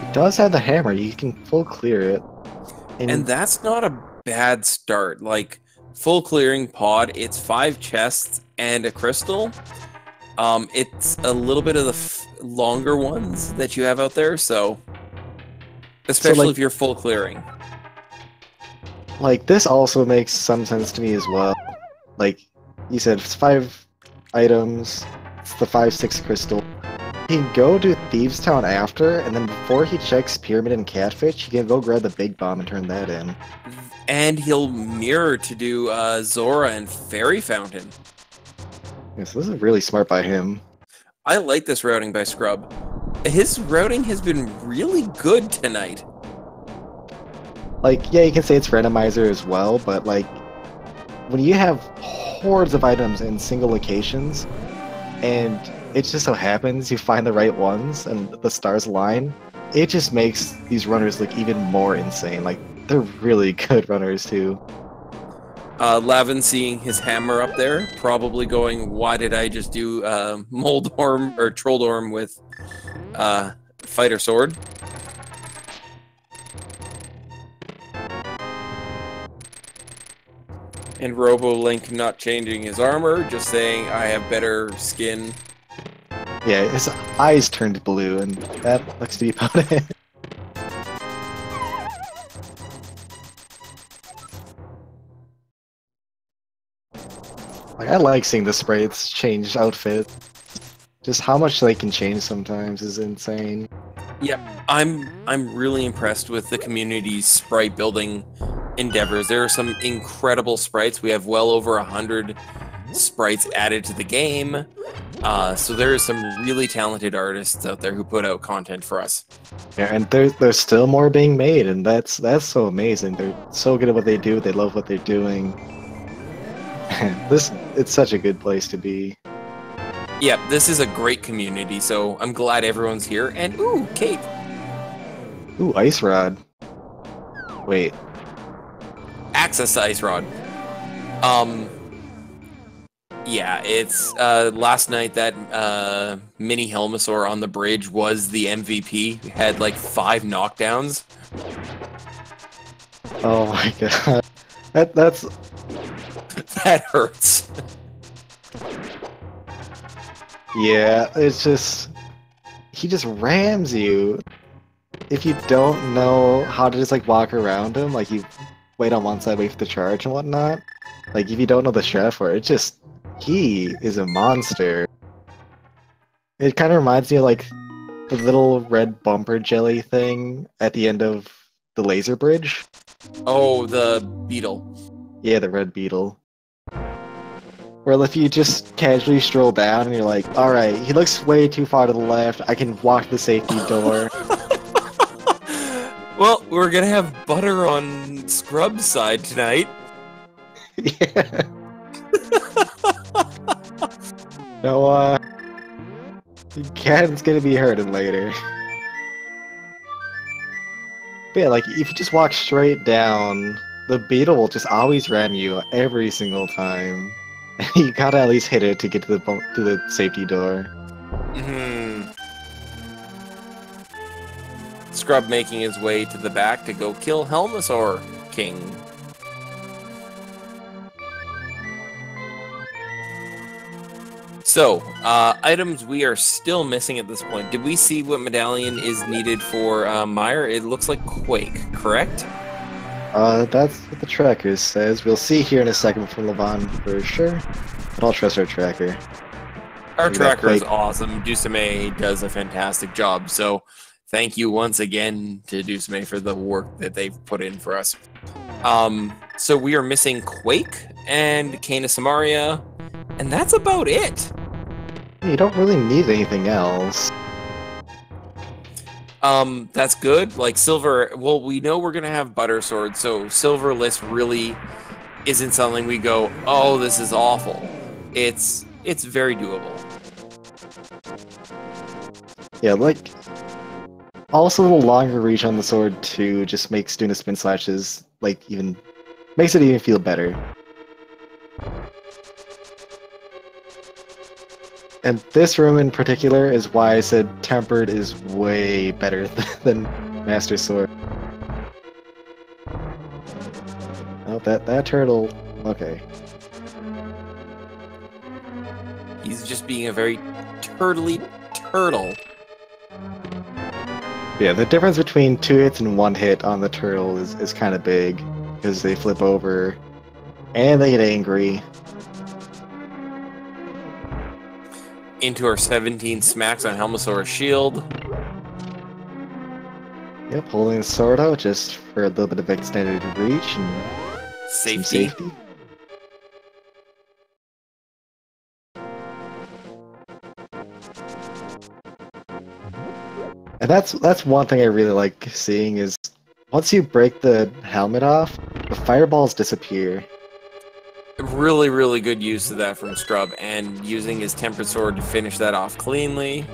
It does have the hammer, you can full clear it. And that's not a bad start. Like, full clearing Pod, it's 5 chests and a crystal. It's a little bit of the longer ones that you have out there, so especially like, if you're full clearing. Like, this also makes some sense to me as well. Like, you said, it's 5 items, it's the 5/6 crystal. He can go to Thieves Town after, and then before he checks Pyramid and Catfish, he can go grab the big bomb and turn that in. And he'll mirror to do Zora and Fairy Fountain. Yes, this is really smart by him. I like this routing by Scrub. His routing has been really good tonight. Like, yeah, you can say it's Randomizer as well, but like, when you have hordes of items in single locations, and it just so happens you find the right ones and the stars align, it just makes these runners look even more insane. Like, they're really good runners too. Lavan seeing his hammer up there, probably going, why did I just do Moldorm or Trolldorm with Fighter Sword? And Robo-Link not changing his armor, just saying, I have better skin. Yeah, his eyes turned blue, and that looks to be about it. Like, I like seeing the sprites change outfit. Just how much they can change sometimes is insane. Yep, I'm really impressed with the community's sprite building endeavors. There are some incredible sprites. We have well over 100 sprites added to the game. So there are some really talented artists out there who put out content for us. Yeah, and there's still more being made, and that's so amazing. They're so good at what they do. They love what they're doing. It's such a good place to be. Yeah, this is a great community, so I'm glad everyone's here. And ooh, Cape. Ooh, Ice Rod. Wait. Access to Ice Rod. Yeah, it's last night that mini Helmasaur on the bridge was the MVP. He had like 5 knockdowns. Oh my god. That's That hurts. Yeah, it's just he just rams you. If you don't know how to just like walk around him, like you wait on one side, wait for the charge and whatnot. Like if you don't know the strat for it, he is a monster. It kind of reminds me of like the little red bumper jelly thing at the end of the laser bridge. Oh, the beetle. Yeah, the red beetle. Well, if you just casually stroll down and you're like, alright, he looks way too far to the left, I can walk the safety door. Well, we're gonna have butter on Scrub's side tonight. Yeah. No, Cat's gonna be hurting later. But yeah, like, if you just walk straight down, the beetle will just always ram you every single time. You gotta at least hit it to get to the safety door. Scrub making his way to the back to go kill Helmasaur King. So, items we are still missing at this point. Did we see what medallion is needed for Meyer? It looks like Quake, correct? That's what the tracker says. We'll see here in a second from Lavan for sure. But I'll trust our tracker. Our tracker is awesome. Dusame does a fantastic job. So thank you once again to Dusame for the work that they've put in for us. So we are missing Quake and Kana Samaria, and that's about it. You don't really need anything else. That's good. Like Silver, well, we know we're gonna have Butter Sword, so Silverless really isn't something we go, oh, this is awful. It's very doable. Yeah, like also a little longer reach on the sword too just makes doing the spin slashes like makes it even feel better. And this room in particular is why I said Tempered is way better than Master Sword. Oh, that turtle. Okay. He's just being a very turtly turtle. Yeah, the difference between 2 hits and 1 hit on the turtle is kind of big because they flip over and they get angry. Into our 17 smacks on Helmasaur's shield. Yep, holding the sword out just for a little bit of extended reach and safety. And that's one thing I really like seeing is once you break the helmet off, the fireballs disappear. Really, really good use of that from Scrub, and using his Tempered Sword to finish that off cleanly.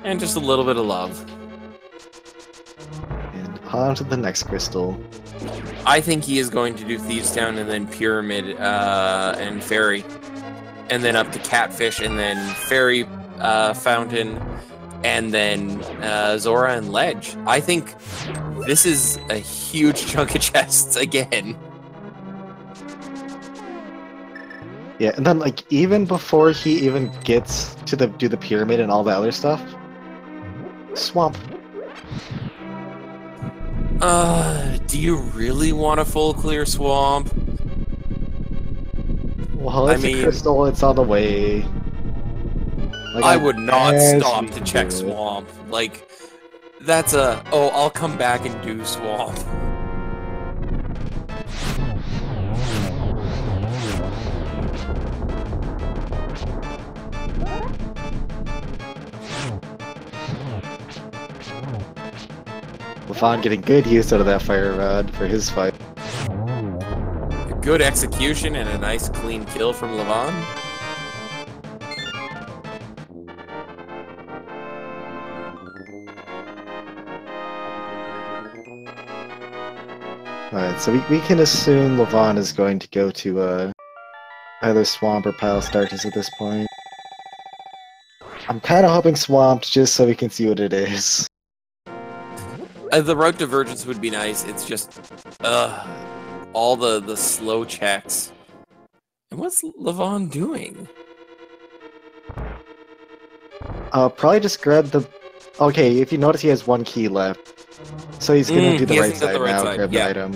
And just a little bit of love. And on to the next crystal. I think he is going to do Thieves Town and then Pyramid and Fairy. And then up to Catfish and then Fairy Fountain. And then Zora and Ledge. I think this is a huge chunk of chests again. Yeah, and then like even before he even gets to do the pyramid and all the other stuff, swamp. Do you really want a full clear swamp? Well, I it's a mean, crystal, it's on the way. Like, I would not guess stop we to can check do it. swamp. Like, that's a, oh, I'll come back and do swamp. Lafon getting good use out of that fire rod for his fight. A good execution and a nice clean kill from Lavan. Alright, so we can assume Lafon is going to go to either Swamp or Pile Starkness at this point. I'm kind of hoping Swamp just so we can see what it is. The route divergence would be nice. It's just, all the slow checks. And what's Lavan doing? Probably just grab the... Okay, if you notice he has one key left. So he's gonna do the he right hasn't got side the right now, side, grab yeah. the item.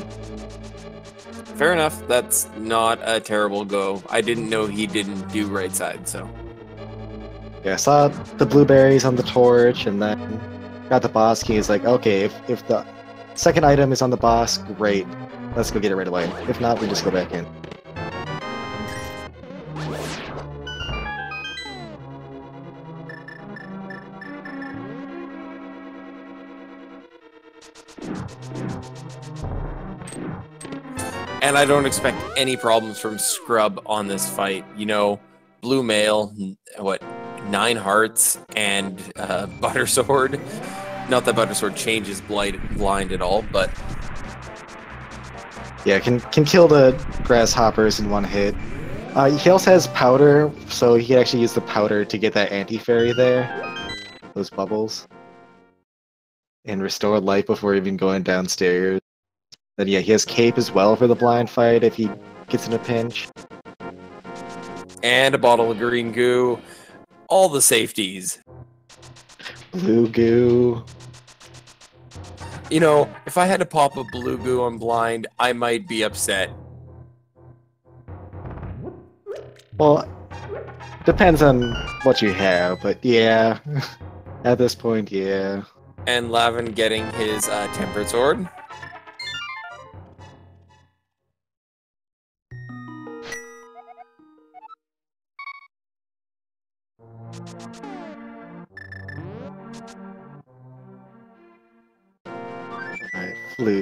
Fair enough. That's not a terrible go. I didn't know he didn't do right side, so. Yeah, I saw the blueberries on the torch, and then got the boss key. He's like, okay, if the second item is on the boss, great. Let's go get it right away. If not, we just go back in. And I don't expect any problems from Scrub on this fight. You know, blue mail, what, 9 hearts, and butter sword. Not that butter sword changes blind at all, but Yeah, can kill the grasshoppers in one hit. He also has powder, so he can actually use the powder to get that anti-fairy there. Those bubbles. And restore life before even going downstairs. Then yeah, he has cape as well for the blind fight if he gets in a pinch. and a bottle of green goo. All the safeties. Blue goo. You know, if I had to pop a blue goo on blind, I might be upset. Well, depends on what you have, but yeah. At this point, yeah. And Lavin getting his tempered sword. Alright,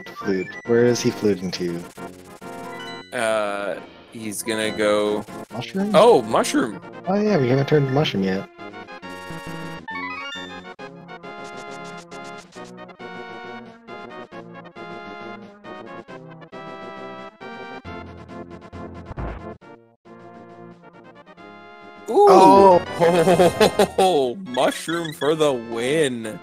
flute. Where is he fluting to? He's gonna go... Mushroom? Oh, mushroom! Oh yeah, we haven't turned to mushroom yet. Ooh! Oh! Oh, mushroom for the win!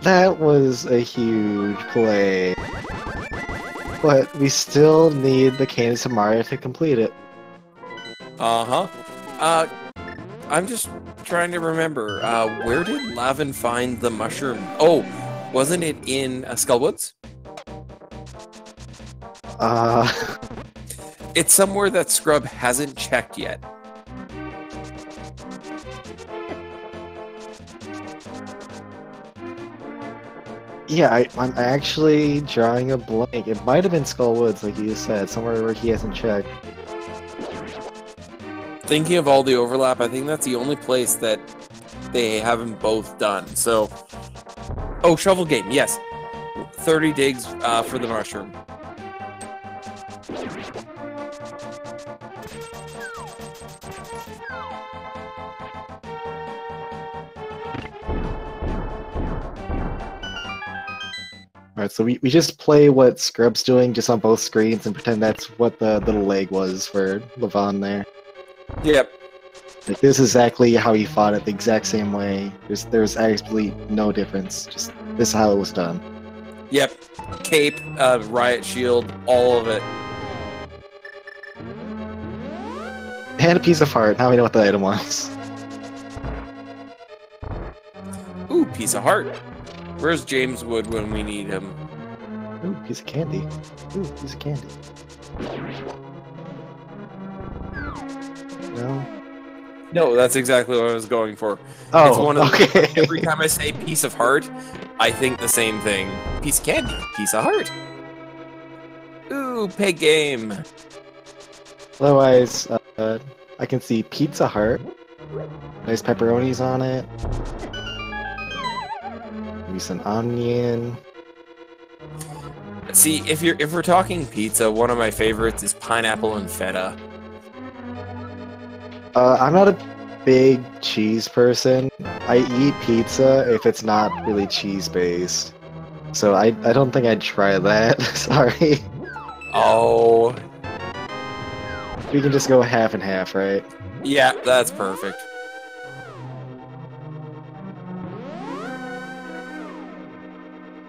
That was a huge play. But we still need the Candy Samara to complete it. Uh-huh. I'm just trying to remember, where did Lavin find the mushroom? Oh, wasn't it in Skullwoods? It's somewhere that Scrub hasn't checked yet. Yeah, I'm actually drawing a blank. It might have been Skullwoods, like you said, somewhere where he hasn't checked. Thinking of all the overlap, I think that's the only place that they haven't both done. So, oh, shovel game, yes. 30 digs for the mushroom. Alright, so we just play what Scrub's doing just on both screens and pretend that's what the little leg was for Lavon there. Yep. Like, this is exactly how he fought it, the exact same way. There's absolutely no difference. Just this is how it was done. Yep. Cape, riot shield, all of it. And a piece of heart. Now we know what the item was. Ooh, piece of heart. Where's James Wood when we need him? Ooh, piece of candy. Ooh, piece of candy. No? No, that's exactly what I was going for. It's Oh, one of okay. every time I say piece of heart, I think the same thing. Piece of candy, piece of heart. Ooh, pig game. Otherwise, I can see Pizza Hut. Nice pepperonis on it. Maybe some onion. See, if we're talking pizza, one of my favorites is pineapple and feta. I'm not a big cheese person. I eat pizza if it's not really cheese-based. So I don't think I'd try that. Sorry. Oh, We can just go half and half, right? yeah, that's perfect.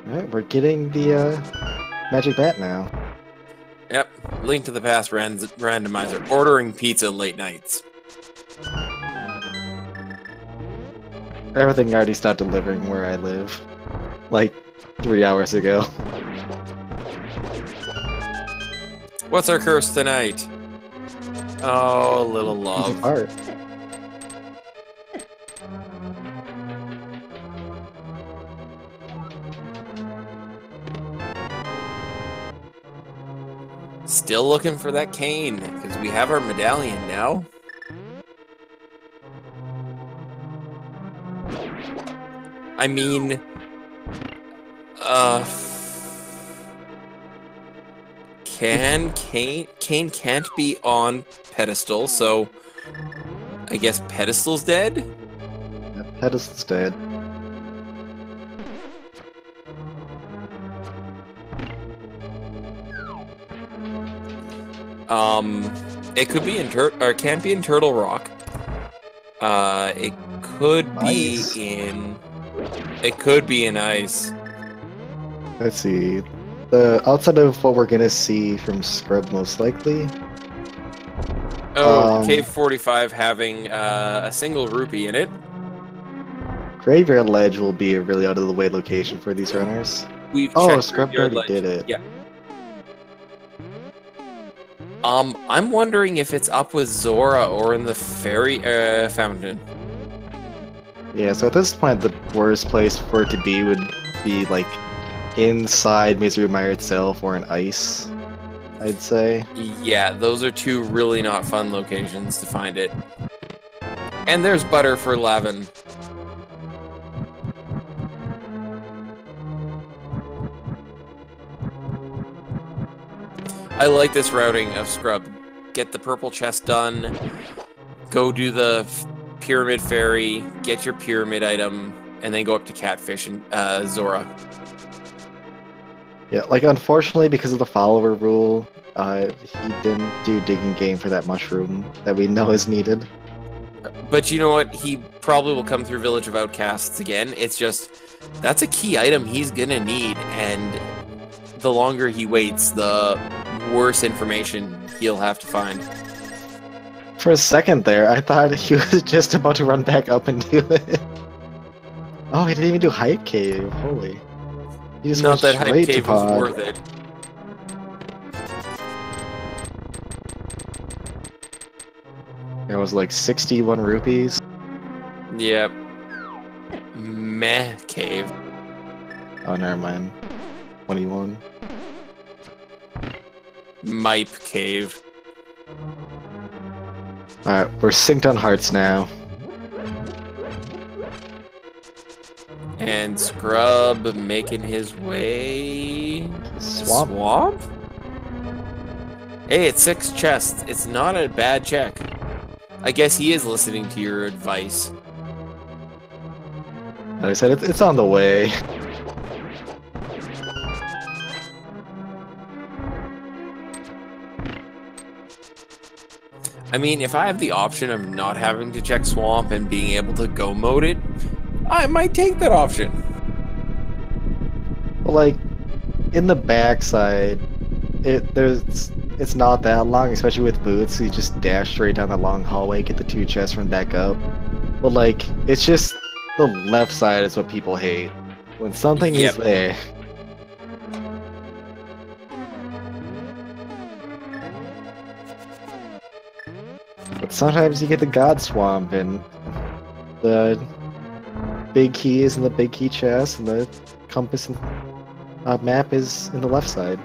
Alright, we're getting the magic bat now. Yep, Link to the Past randomizer. Ordering pizza late nights. Everything already stopped delivering where I live. Like 3 hours ago. What's our curse tonight? Oh, a little love. Art. Still looking for that cane, because we have our medallion now. I mean, Cane can't be on pedestal, so I guess pedestal's dead? Yeah, pedestal's dead. It could be in or can't be in Turtle Rock. It could be Ice. it could be in ice. Let's see. Outside of what we're gonna see from Scrub, most likely. Oh, Cave 45 having a single rupee in it. Graveyard Ledge will be a really out of the way location for these runners. We've Oh, checked Scrub Graveyard already Ledge. did it. Yeah. I'm wondering if it's up with Zora or in the fairy fountain. Yeah, so at this point, the worst place for it to be would be like inside Misery Mire itself or in ice, I'd say. Yeah, those are two really not fun locations to find it. And there's butter for Lavan. I like this routing of Scrub. Get the purple chest done, go do the pyramid fairy, get your pyramid item, and then go up to Catfish and Zora. Yeah, like unfortunately, because of the follower rule, he didn't do digging game for that mushroom that we know is needed. But you know what? He probably will come through Village of Outcasts again. It's just, that's a key item he's gonna need, and the longer he waits, the worse information he'll have to find. For a second there, I thought he was just about to run back up and do it. Oh, he didn't even do Hype Cave. Holy. He just Not went that Hype straight to Cave was Pod. worth it. It was like 61 rupees. Yep. Meh Cave. Oh, never mind. 21. Mipe Cave. Alright, we're synced on hearts now. And Scrub making his way to Swamp. Swamp? Hey, it's 6 chests. It's not a bad check. I guess he is listening to your advice. Like I said, it's on the way. I mean, if I have the option of not having to check Swamp and being able to go mode it, I might take that option. But like, in the backside, it's not that long, especially with boots. You just dash straight down the long hallway, get the 2 chests from back up. But like, it's just the left side is what people hate. When something Yep. is there. But sometimes you get the God Swamp, and the big key is in the big key chest, and the compass and map is in the left side.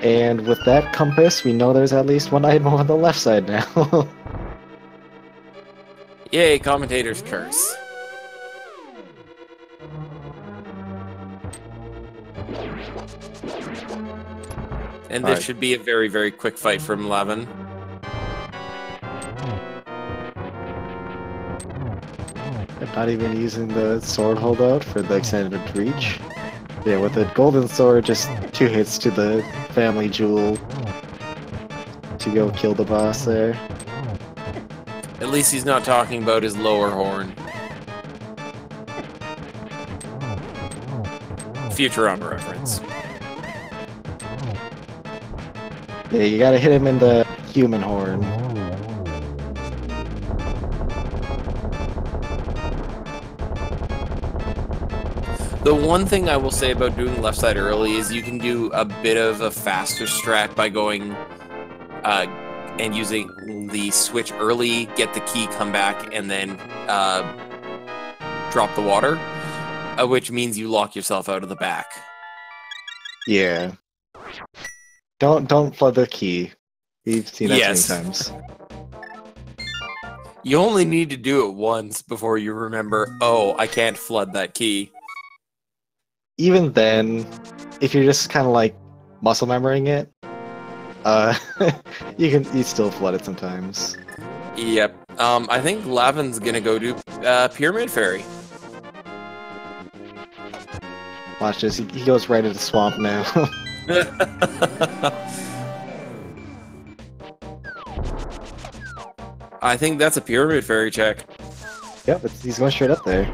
And with that compass, we know there's at least one item on the left side now. Yay, commentator's curse. And this should be a very, very quick fight from Lavan. I'm not even using the sword holdout for the extended reach. Yeah, with the golden sword, just 2 hits to the family jewel to go kill the boss there. At least he's not talking about his lower horn. Futurama reference. Yeah, you gotta hit him in the human horn. The one thing I will say about doing left side early is you can do a bit of a faster strat by going and using the switch early, get the key, come back, and then drop the water, which means you lock yourself out of the back. Yeah. Don't flood the key. We've seen that many times. You only need to do it once before you remember, oh, I can't flood that key. Even then, if you're just kind of like muscle memorying it, you still flood it sometimes. Yep. I think Lavan's gonna go do Pyramid Fairy. Watch this. He goes right into the swamp now. I think that's a Pyramid Fairy check. Yep, he's going straight up there.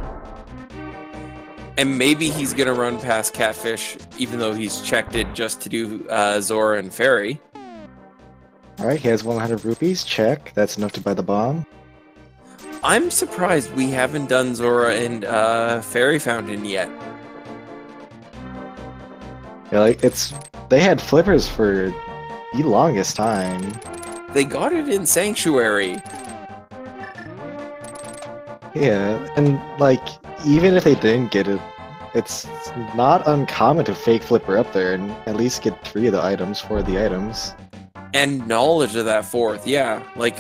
And maybe he's gonna run past Catfish, even though he's checked it just to do Zora and Fairy. Alright, he has 100 rupees. Check. That's enough to buy the bomb. I'm surprised we haven't done Zora and Fairy Fountain yet. Yeah, like they had flippers for the longest time. They got it in Sanctuary. Yeah, and like even if they didn't get it, it's not uncommon to fake flipper up there and at least get 3 of the items, 4 of the items. And knowledge of that 4th, yeah. Like,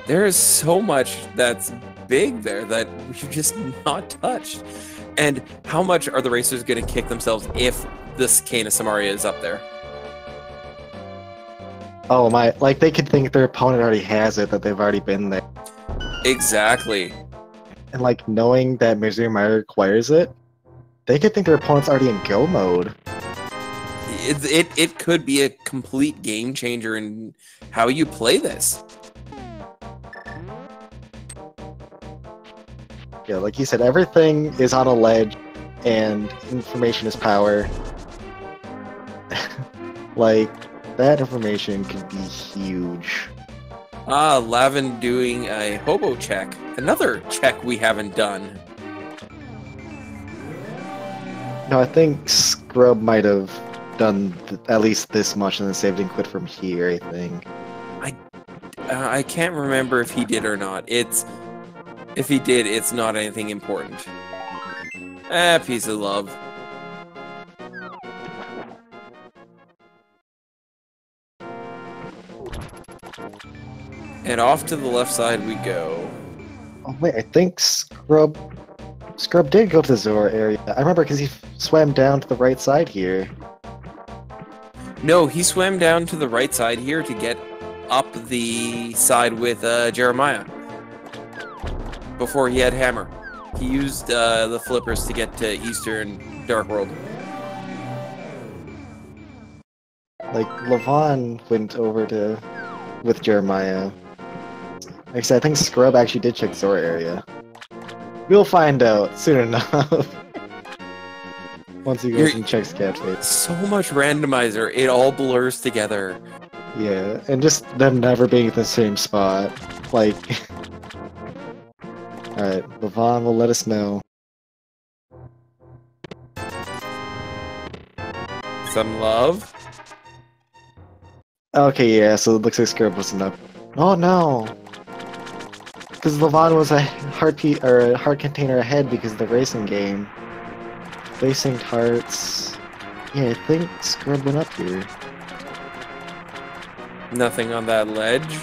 there is so much that's big there that we've just not touched. And how much are the racers going to kick themselves if this Cane of Samaria is up there? Oh my, like they could think their opponent already has it, that they've already been there. Exactly. And like knowing that Misery Mire requires it, they could think their opponent's already in go mode. It could be a complete game changer in how you play this. Yeah, like you said, everything is on a ledge, and information is power. Like, that information could be huge. Ah, Lavan doing a hobo check. Another check we haven't done. No, I think Scrub might have done at least this much and then saved and quit from here, I think. I can't remember if he did or not. If he did, it's not anything important. Piece of love. And off to the left side we go. Oh wait, I think Scrub did go to the Zora area. I remember because he swam down to the right side here. No, he swam down to the right side here to get up the side with Jeremiah. Before he had Hammer. He used the flippers to get to Eastern Dark World. Like, Lavan went over with Jeremiah. Like I said, I think Scrub actually did check Zora area. We'll find out soon enough. Once he goes and checks Catfish. So much randomizer, it all blurs together. Yeah, and just them never being at the same spot. Like... Alright, Lavan will let us know. some love. Okay, yeah, so it looks like Scrub wasn't up. Oh no! Because Lavan was a heart container ahead because of the racing game. They synced hearts. Yeah, I think Scrub went up here. Nothing on that ledge.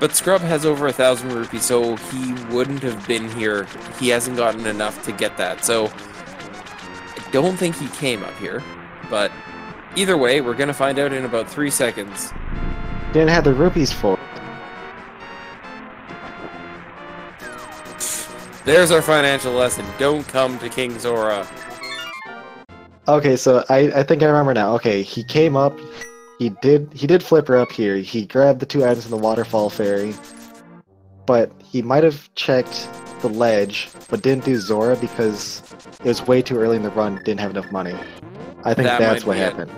But Scrub has over 1,000 rupees, so he wouldn't have been here. He hasn't gotten enough to get that, so I don't think he came up here. But either way, we're going to find out in about 3 seconds. Didn't have the rupees for it. There's our financial lesson. Don't come to King Zora. Okay, so I think I remember now. Okay, he came up. He did flipper up here. He grabbed the 2 items in the waterfall ferry, but he might have checked the ledge, but didn't do Zora because it was way too early in the run. Didn't have enough money. I think that's what happened.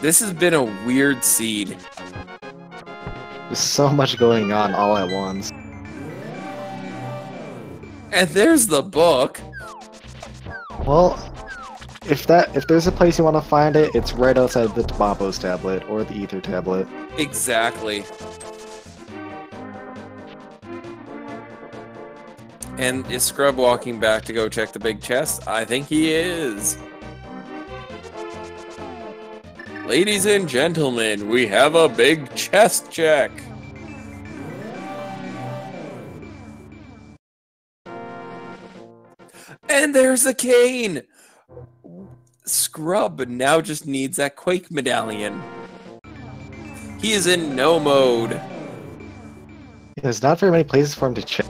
This has been a weird seed. There's so much going on all at once. And there's the book. Well, if there's a place you want to find it, it's right outside the Bombos tablet or the Ether tablet. Exactly. And is Scrub walking back to go check the big chest? I think he is. Ladies and gentlemen, we have a big chest check. And there's the cane! Scrub now just needs that Quake medallion. He is in no mode. There's not very many places for him to check.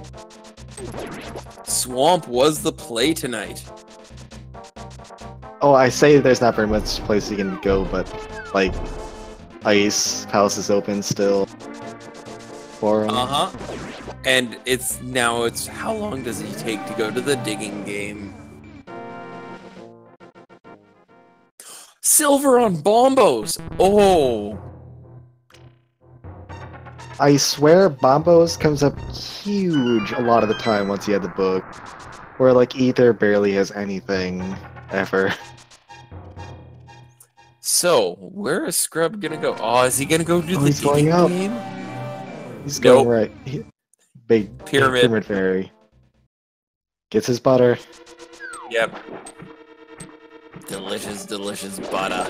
Swamp was the play tonight. Oh, I say there's not very much place you can go, but like Ice Palace is open still for him. Uh-huh. And it's how long does he take to go to the digging game? Silver on Bombos! Oh! I swear Bombos comes up huge a lot of the time once you have the book. Where like Ether barely has anything ever. So, where is Scrub gonna go? Oh, is he gonna go do the he's digging going up. game? He's going right. Big pyramid fairy. Gets his butter. Yep. Delicious, delicious butter.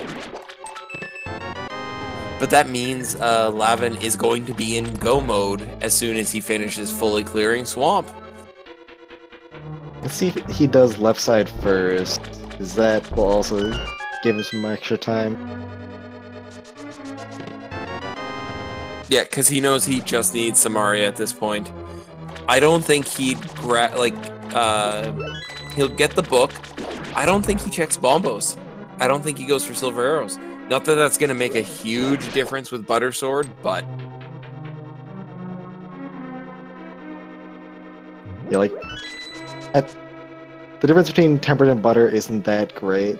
But that means Lavan is going to be in go mode as soon as he finishes fully clearing Swamp. Let's see if he does left side first, because that will also give him some extra time. Yeah, because he knows he just needs Samaria at this point. I don't think he'd he'll get the book. I don't think he checks Bombos. I don't think he goes for silver arrows. Not that that's going to make a huge difference with Butter Sword, but... Yeah, like... the difference between Tempered and Butter isn't that great.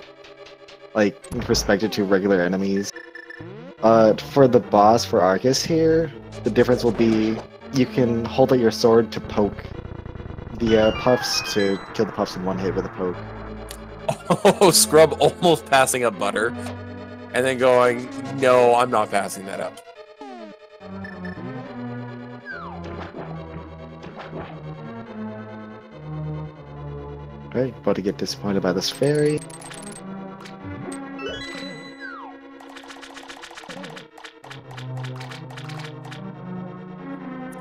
Like, in perspective to regular enemies. For the boss, for Arcus here, the difference will be you can hold out your sword to poke the puffs, to kill the puffs in one hit with a poke. Oh, Scrub almost passing up Butter, and then going, no, I'm not passing that up. Right, about to get disappointed by this fairy.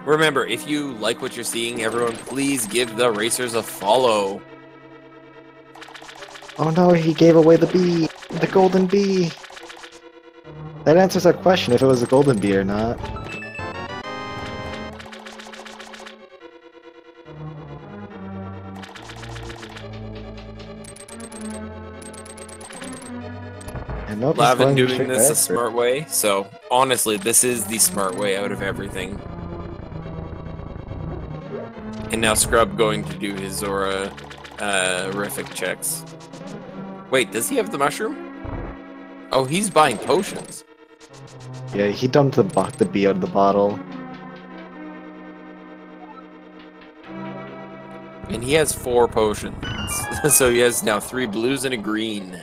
Remember, if you like what you're seeing, everyone, please give the racers a follow. Oh no, he gave away the bee! The golden bee! That answers our question if it was a golden bee or not. And nope, Lavan doing this a smart way, so honestly, this is the smart way out of everything. And now Scrub going to do his Zora horrific checks. Wait, does he have the mushroom? Oh, he's buying potions. Yeah, he dumped the bee out of the bottle. And he has 4 potions. So he has now 3 blues and a green.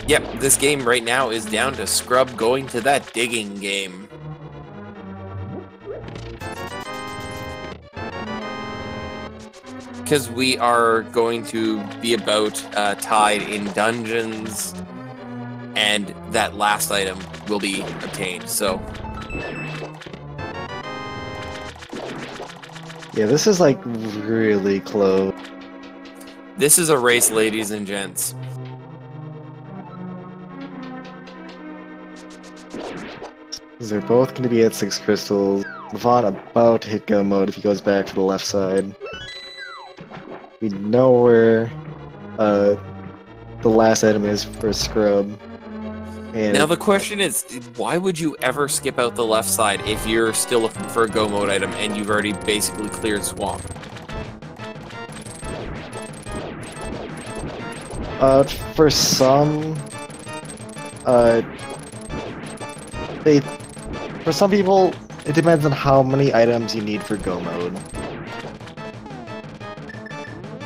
Yep, this game right now is down to Scrub going to that digging game. Because we are going to be about tied in dungeons, and that last item will be obtained, so... Yeah, this is like really close. This is a race, ladies and gents. They're both going to be at 6 crystals. Levon about to hit go mode if he goes back to the left side. We know where the last item is for Scrub. And Now the question is, why would you ever skip out the left side if you're still looking for a go mode item and you've already basically cleared swamp? For some, for some people, it depends on how many items you need for go mode.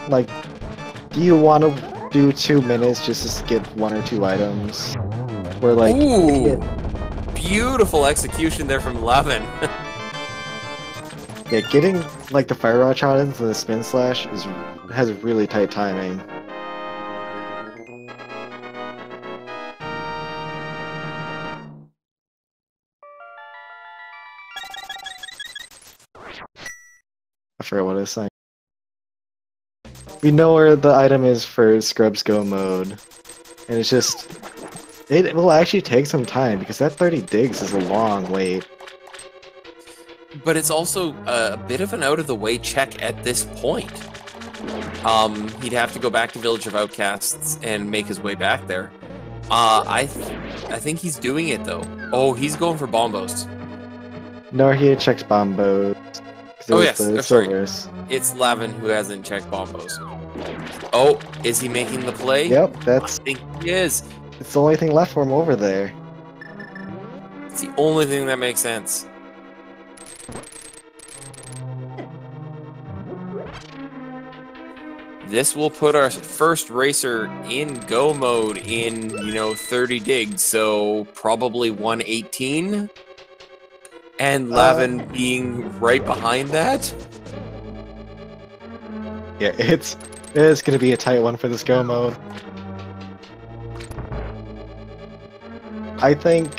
Like, do you want to do 2 minutes just to skip 1 or 2 items? Or like, Ooh, beautiful execution there from Lavan. yeah, getting like the fire rod shot into the spin slash has really tight timing. I forgot what I was saying. We know where the item is for Scrub's go mode, and it's just... It will actually take some time, because that 30 digs is a long wait. But it's also a bit of an out-of-the-way check at this point. He'd have to go back to Village of Outcasts and make his way back there. I think he's doing it, though. Oh, he's going for bombos. No, he checked bombos. Oh, yes, sorry. Silvers. It's Lavan who hasn't checked bombos. Oh, is he making the play? Yep, that's... I think he is. It's the only thing left for him over there. It's the only thing that makes sense. This will put our first racer in go mode in, 30 digs, so probably 118. And Lavan being right behind that. Yeah, it's gonna be a tight one for this go mode. I think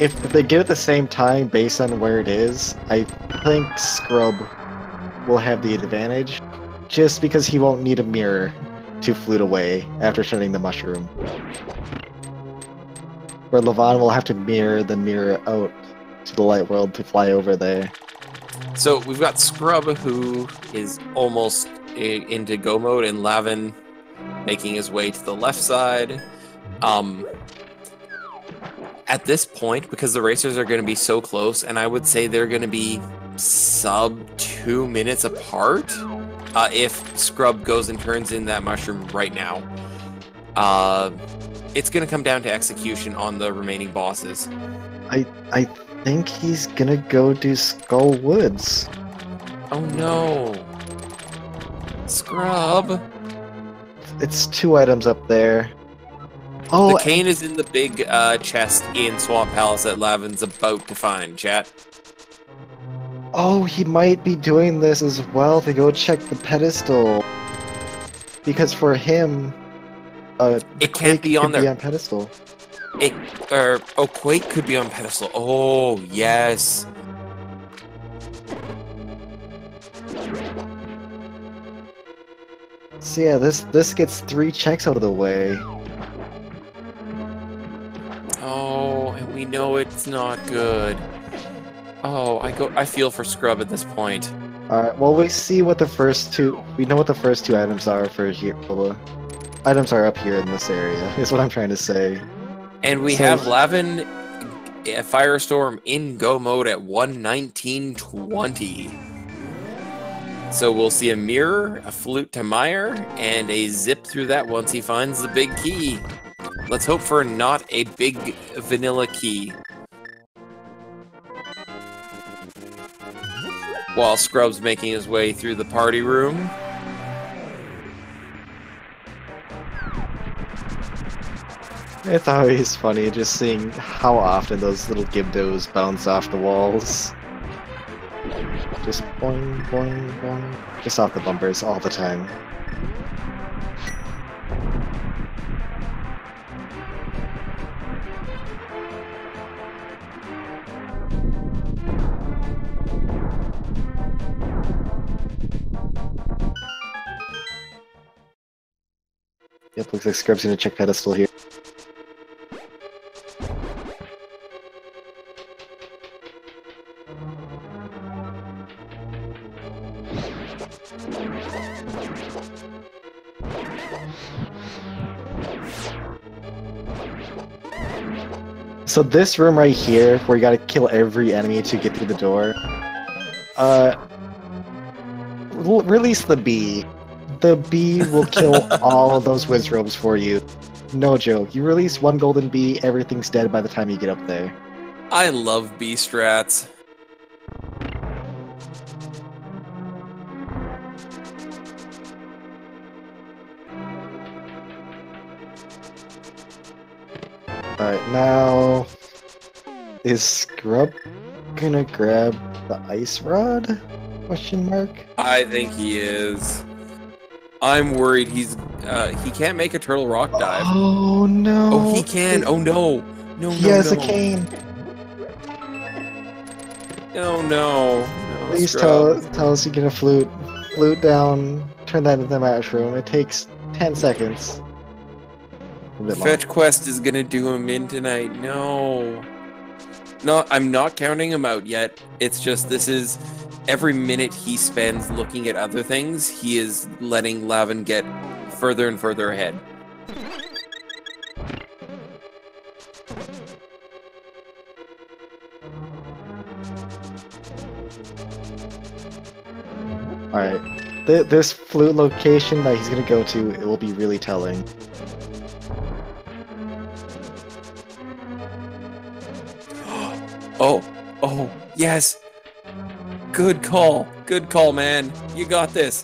if they get it at the same time based on where it is, I think Scrub will have the advantage, just because he won't need a mirror to flute away after shutting the mushroom. Where Levon will have to mirror the mirror out to the light world to fly over there. So we've got Scrub, who is almost into go mode, and Lavan making his way to the left side. At this point, because the racers are going to be so close, and I would say they're going to be sub 2 minutes apart, if Scrub goes and turns in that mushroom right now. It's going to come down to execution on the remaining bosses. I think he's gonna go do Skull Woods. Oh no! Scrub! It's 2 items up there. Oh, The cane is in the big chest in Swamp Palace that Lavan's about to find, chat. Oh, he might be doing this as well to go check the pedestal. Because for him, It can't be on there. Be on pedestal. Quake could be on pedestal. Oh, yes. So yeah, this gets 3 checks out of the way. Oh, and we know it's not good. Oh, I feel for Scrub at this point. Alright, well we see what the first 2... We know what the first 2 items are for here. Well, the items are up here in this area, is what I'm trying to say. And we have Lavan Firestorm in go mode at 119.20. So we'll see a mirror, a flute to Meyer, and a zip through that once he finds the big key. Let's hope for not a big vanilla key. while Scrub's making his way through the party room. It's always funny just seeing how often those little Gibdos bounce off the walls. Just boing, boing, boing. Just off the bumpers all the time. Yep, looks like Scrub's gonna check pedestal here. So this room right here, where you gotta kill every enemy to get through the door, release the bee. The bee will kill all of those Wizrobes for you. No joke. You release one golden bee, everything's dead by the time you get up there. I love bee strats. Alright, now... Is Scrub gonna grab the ice rod? Question mark? I think he is. I'm worried he can't make a turtle rock dive. Oh no! Oh, he can! Oh no! No, He no, has no. a cane! No, no. Please Scrub. tell us you get a flute. Flute down, turn that into the match room. It takes 10 seconds. A bit long. Fetch quest is gonna do him in tonight. No. No, I'm not counting him out yet. It's just this is every minute he spends looking at other things, he is letting Lavan get further and further ahead. Alright. This flute location that he's gonna go to, it will be really telling. Oh, yes. Good call, man. You got this.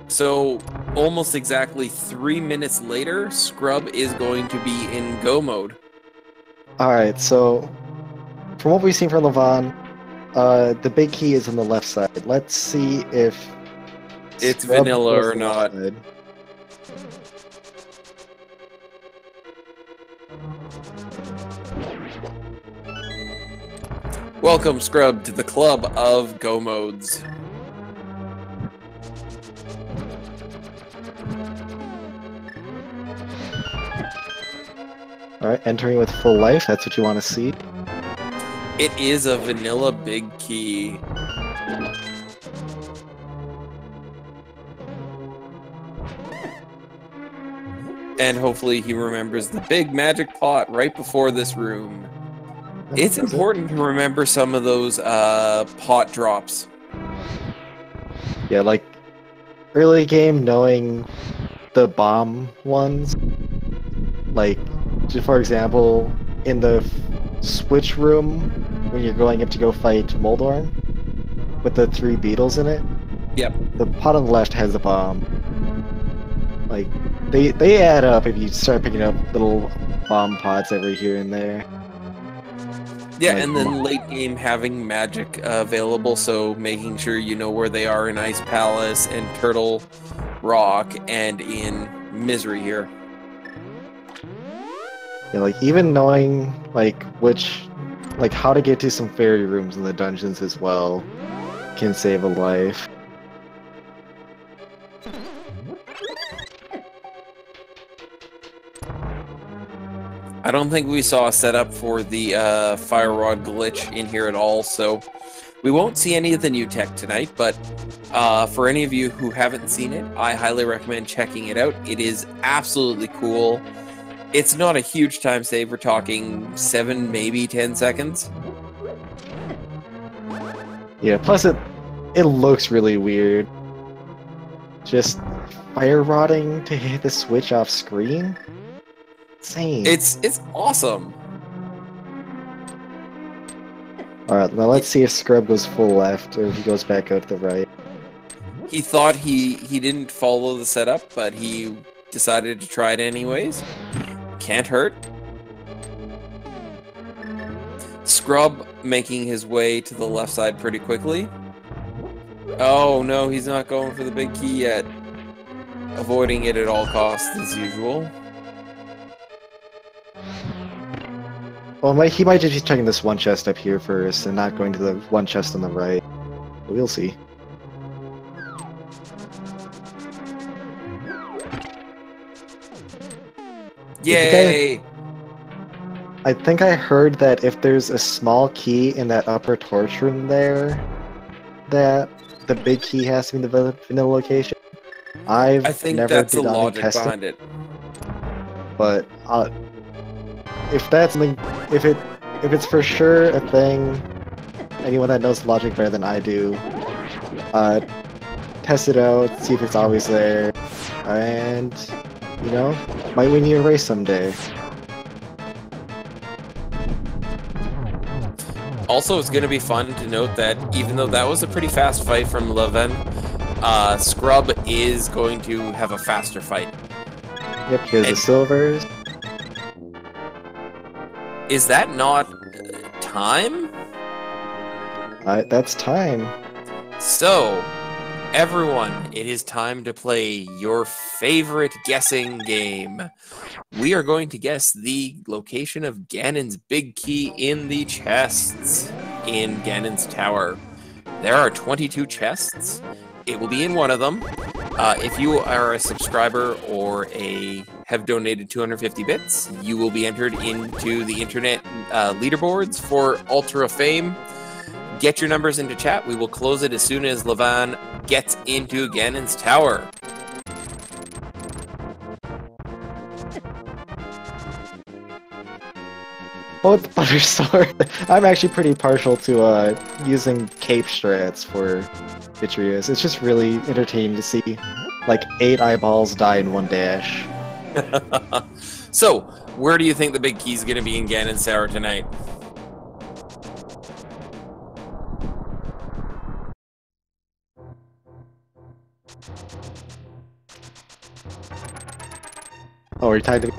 So, almost exactly 3 minutes later, Scrub is going to be in go mode. Alright, so from what we've seen from Lavan, the big key is on the left side. Let's see if It's Scrub vanilla goes or to the not. left side. Welcome, Scrub, to the club of go modes. Alright, entering with full life, that's what you want to see. It is a vanilla big key. And hopefully he remembers the big magic pot right before this room. It's important to remember some of those pot drops. Yeah, like early game knowing the bomb ones. Like, for example, in the switch room when you're going up to go fight Moldorn with the 3 beetles in it. Yep. The pot on the left has a bomb. Like, they add up if you start picking up little bomb pods every here and there. Yeah, Like, and then late game having magic available, so making sure you know where they are in Ice Palace and Turtle Rock and in Misery here. Yeah, like even knowing like how to get to some fairy rooms in the dungeons as well can save a life. I don't think we saw a setup for the Fire Rod glitch in here at all, so we won't see any of the new tech tonight, but for any of you who haven't seen it, I highly recommend checking it out. It is absolutely cool. It's not a huge time save. We're talking 7, maybe 10 seconds. Yeah, plus it looks really weird. Just fire rodding to hit the switch off screen? Insane. It's awesome. Alright, now let's see if Scrub goes full left or if he goes back out to the right. He thought he didn't follow the setup, but he decided to try it anyways. Can't hurt. Scrub making his way to the left side pretty quickly. Oh no, he's not going for the big key yet. Avoiding it at all costs as usual. Well, he might just be checking this one chest up here first and not going to the one chest on the right. But we'll see. Yay! I think I heard that if there's a small key in that upper torch room there, that the big key has to be in the vanilla location. I think never that's the did logic test behind it. But if that's something, if it's for sure a thing, anyone that knows the logic better than I do, test it out, see if it's always there, and you know, might win you a race someday. Also, it's going to be fun to note that even though that was a pretty fast fight from Lavan, Scrub is going to have a faster fight. Yep, here's the silvers. Is that not time? That's time. So, everyone, it is time to play your favorite guessing game. We are going to guess the location of Ganon's big key in the chests in Ganon's tower. There are 22 chests. It will be in one of them. If you are a subscriber or have donated 250 bits, you will be entered into the internet leaderboards for Ultra Fame. Get your numbers into chat. We will close it as soon as Lavan gets into Ganon's tower. Oh, it's Butter Sword. I'm actually pretty partial to using cape strats for Vitreous. It's just really entertaining to see like 8 eyeballs die in one dash. So, where do you think the big key is going to be in Ganon's tower tonight? Oh, are you tied to me?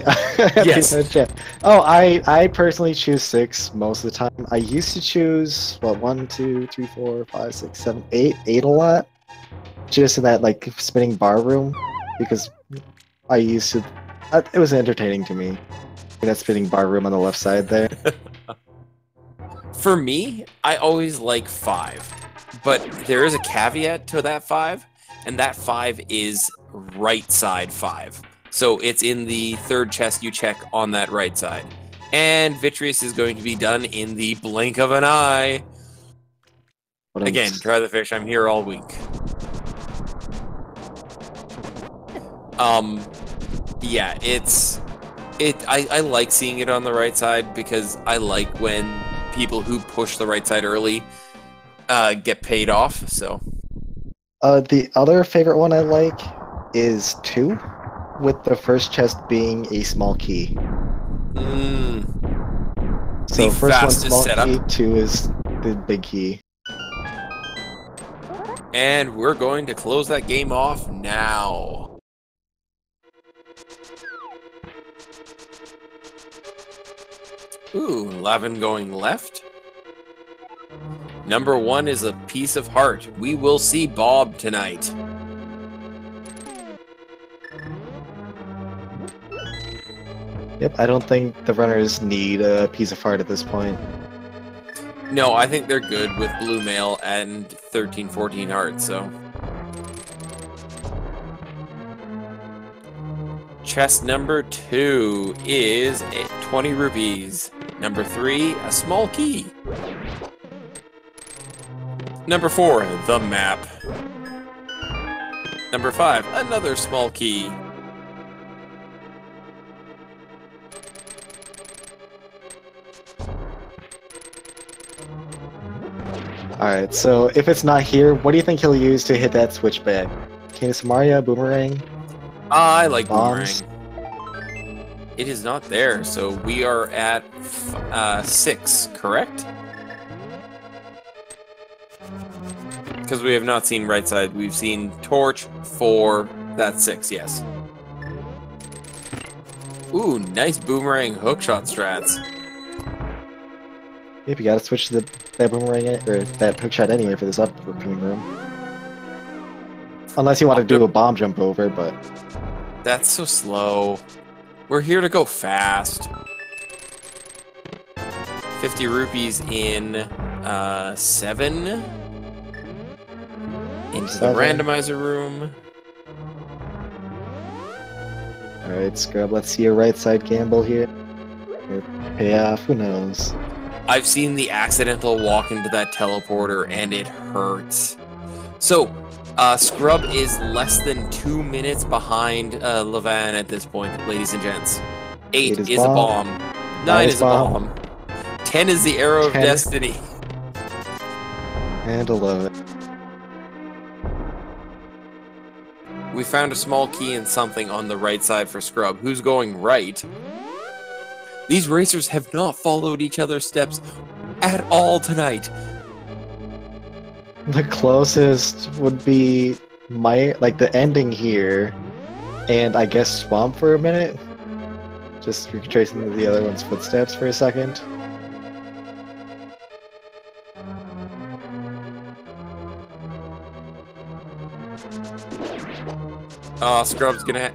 Yes. Oh, I personally choose 6 most of the time. I used to choose, what, 1, 2, 3, 4, 5, 6, 7, 8? 8 a lot. Just in that, like, spinning bar room. Because I used to... It was entertaining to me. In that spinning bar room on the left side there. For me, I always like 5. But there is a caveat to that 5. And that 5 is right side 5. So it's in the third chest you check on that right side. And Vitreous is going to be done in the blink of an eye. Again, try the fish. I'm here all week. Yeah, I like seeing it on the right side because I like when people who push the right side early get paid off, so. The other favorite one I like is 2. With the first chest being a small key. So the first one small setup. Key, 2 is the big key. And we're going to close that game off now. Ooh, Lavan going left. Number 1 is a piece of heart. We will see Bob tonight. Yep, I don't think the runners need a piece of heart at this point. No, I think they're good with Blue Mail and 13, 14 hearts, so. Chest number 2 is 20 rupees. Number 3, a small key. Number 4, the map. Number 5, another small key. Alright, so if it's not here, what do you think he'll use to hit that switchback? Canis Maria, Boomerang? I like Bombs? Boomerang. It is not there, so we are at 6, correct? Because we have not seen right side. We've seen torch, 4, that's 6, yes. Ooh, nice boomerang hookshot strats. Yep, you gotta switch to that boomerang or that hookshot anyway for this upcoming room. Unless you want to do a bomb jump over, but that's so slow. We're here to go fast. 50 rupees in 7. Into the randomizer room. Alright, Scrub, let's see your right side gamble here. Or payoff, who knows? I've seen the accidental walk into that teleporter and it hurts. So, Scrub is less than 2 minutes behind Lavan at this point, ladies and gents. 8 is a bomb. 9 is a bomb. 10 is the arrow of destiny. And 11. We found a small key and something on the right side for Scrub. Who's going right? These racers have not followed each other's steps at all tonight. The closest would be the ending here, and I guess Swamp for a minute. Just retracing the other one's footsteps for a second. Oh, Scrub's gonna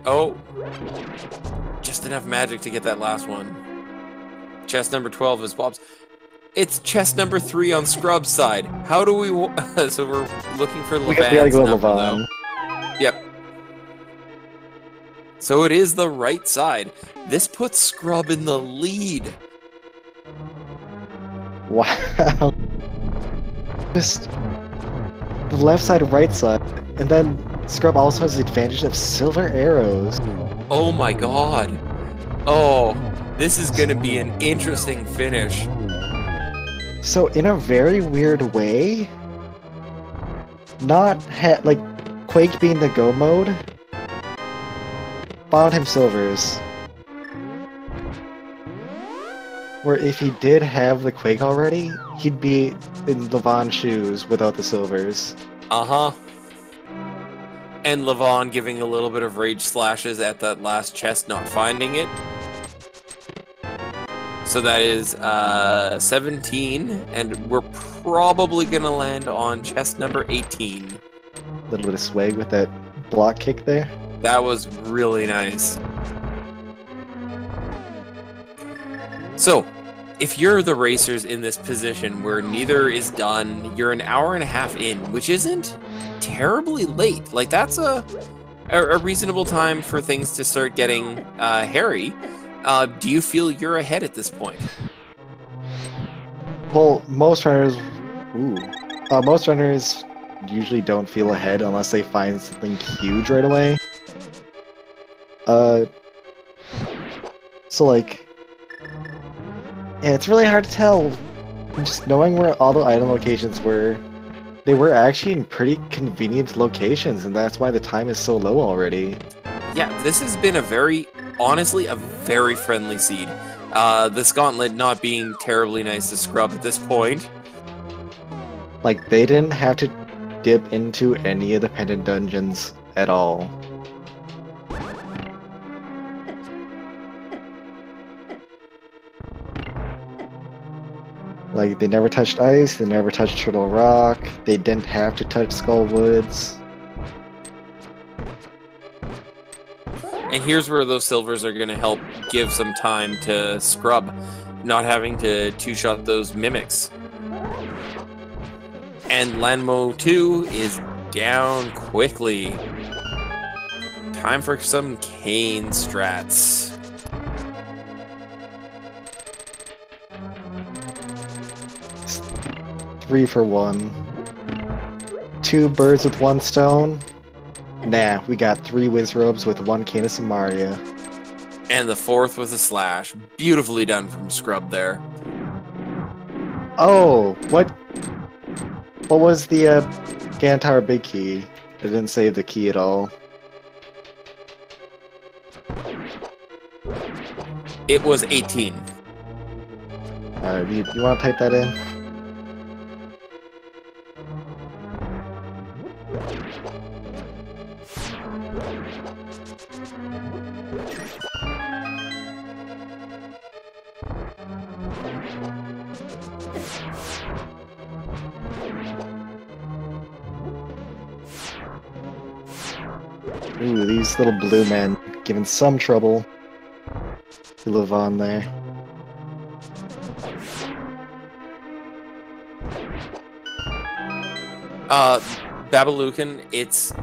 just enough magic to get that last one. Chest number 12 is Bob's. It's chest number 3 on Scrub's side. How do we... so we're looking for Lavan's we gotta go number, Lavan. Yep. So it is the right side. This puts Scrub in the lead. Wow. Just the left side, right side, and then Scrub also has the advantage of silver arrows. Oh my god. Oh, this is gonna be an interesting finish. So in a very weird way, Quake being the go mode, found him silvers. Where if he did have the Quake already, he'd be in Lavan's shoes without the silvers. Uh-huh. And Lavan giving a little bit of rage slashes at that last chest, not finding it. So that is 17, and we're probably gonna land on chest number 18. A little bit of swag with that block kick there. That was really nice. So, if you're the racers in this position where neither is done, you're an hour and a half in, which isn't terribly late. Like, that's a reasonable time for things to start getting hairy. Do you feel you're ahead at this point? Well, most runners usually don't feel ahead unless they find something huge right away. Yeah, it's really hard to tell. Just knowing where all the item locations were, they were actually in pretty convenient locations, and that's why the time is so low already. Yeah, this has been honestly, a very friendly seed. This gauntlet not being terribly nice to Scrub at this point. Like, they didn't have to dip into any of the pendant dungeons at all. Like, they never touched ice, they never touched Turtle Rock, they didn't have to touch Skull Woods. And here's where those silvers are going to help give some time to Scrub, not having to two-shot those mimics. And Lanmo 2 is down quickly. Time for some Kane strats. Three for one. 2 birds with 1 stone. Nah, we got 3 Wizrobes with 1 Canis and Maria. And the 4th with a slash. Beautifully done from Scrub there. Oh, what was the Gantar big key? I didn't save the key at all. It was 18. Alright, you want to type that in? Ooh, these little blue men giving some trouble to Lavan there. Babalukan, it's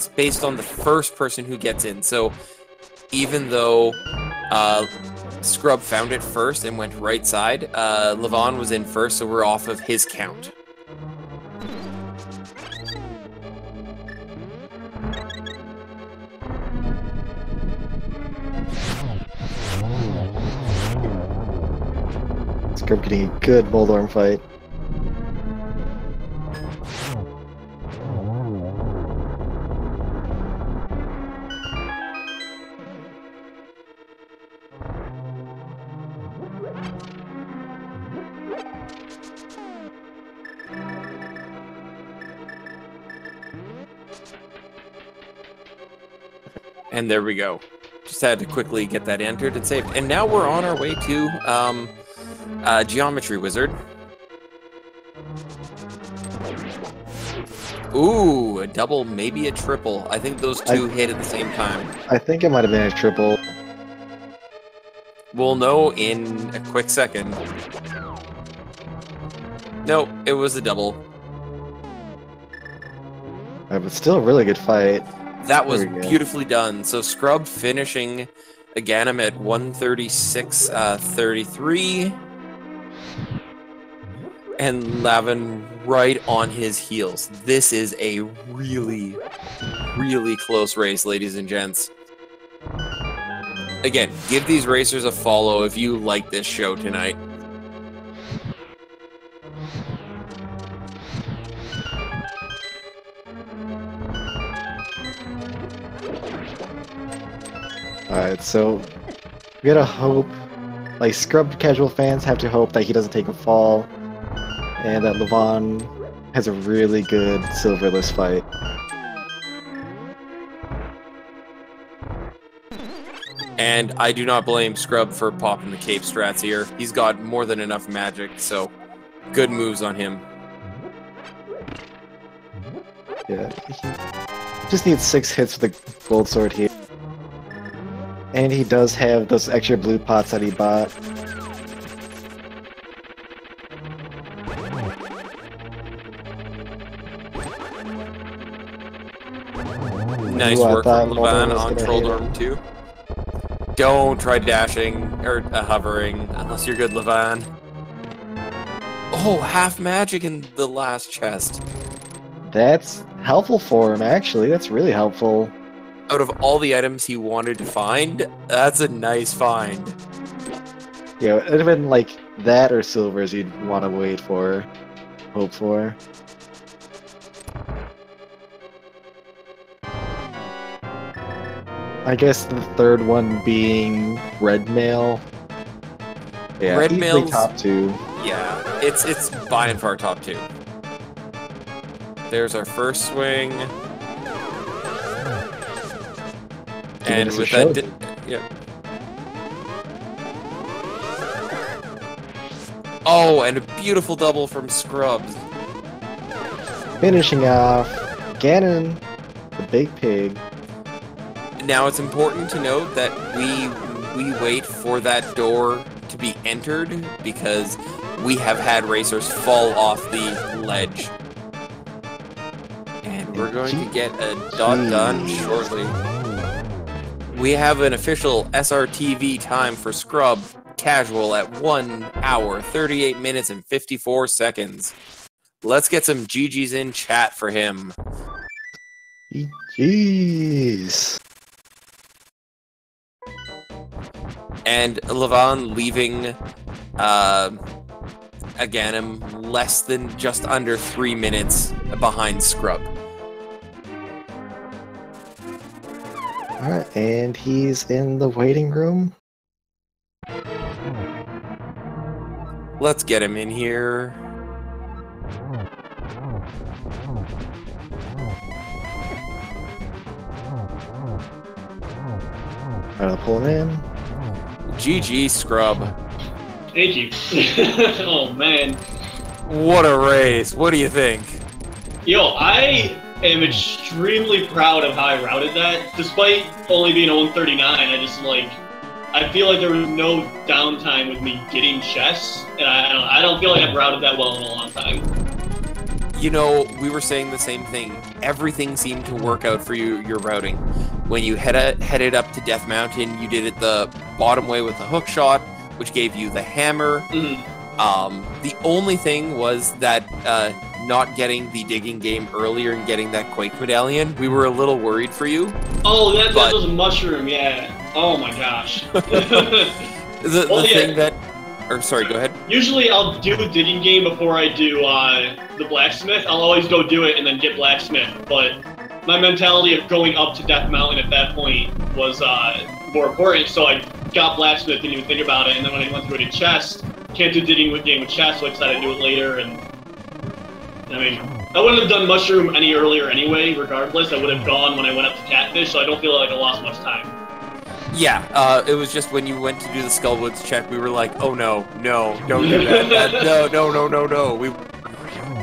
based on the first person who gets in. So even though Scrub found it first and went right side, Lavan was in first, so we're off of his count. Scrub getting a good Moldorm fight. And there we go. Just had to quickly get that entered and saved. And now we're on our way to Geometry Wizard. Ooh, a double, maybe a triple. I think those two hit at the same time. I think it might have been a triple. We'll know in a quick second. Nope, it was a double. But still a really good fight. That was beautifully done. So Scrub finishing Aganim at 136.33. And Lavan right on his heels. This is a really, really close race, ladies and gents. Again, give these racers a follow if you like this show tonight. Alright, so we gotta hope, like ScrubCasual fans have to hope that he doesn't take a fall, and that Lavan has a really good silverless fight. And I do not blame Scrub for popping the cape strats here. He's got more than enough magic, so good moves on him. Yeah, he just needs 6 hits with the gold sword here. And he does have those extra blue pots that he bought. Nice work from Lavan on Trolldorm 2. Don't try dashing or hovering unless you're good, Lavan. Oh, half magic in the last chest. That's helpful for him, actually. That's really helpful. Out of all the items he wanted to find, that's a nice find. Yeah, it would have been like that or silvers you'd want to wait for, hope for. I guess the third one being red mail. Yeah, red mail's top 2. Yeah, it's by and far top 2. There's our first swing. And with that, yeah. Oh, and a beautiful double from Scrubs. Finishing off Ganon, the big pig. Now it's important to note that we wait for that door to be entered because we have had racers fall off the ledge. And we're going to get a dot done shortly. We have an official SRTV time for ScrubCasual at 1 hour, 38 minutes, and 54 seconds. Let's get some GGs in chat for him. Jeez. And Lavan leaving Aganim less than just under 3 minutes behind Scrub. Alright, and he's in the waiting room. Let's get him in here. I'll pull him in. GG, Scrub. Thank you. Oh, man. What a race. What do you think? Yo, I am extremely proud of how I routed that. Despite only being a 139, I feel like there was no downtime with me getting chests, and I don't feel like I've routed that well in a long time. You know, we were saying the same thing. Everything seemed to work out for you, your routing. When you headed up to Death Mountain, you did it the bottom way with the hook shot, which gave you the hammer. The only thing was that not getting the digging game earlier and getting that Quake medallion. We were a little worried for you. Oh, that was mushroom, yeah. Oh my gosh. the thing that... Or, sorry, go ahead. Usually I'll do the digging game before I do the blacksmith. I'll always go do it and then get blacksmith, but my mentality of going up to Death Mountain at that point was more important, so I got blacksmith, didn't even think about it, and then when I went through it in chest, can't do digging game with chest, so I decided to do it later, and I mean, I wouldn't have done mushroom any earlier anyway, regardless. I would have gone when I went up to catfish, so I don't feel like I lost much time. Yeah, it was just when you went to do the Skullwoods check, we were like, oh no, don't do that. No. We were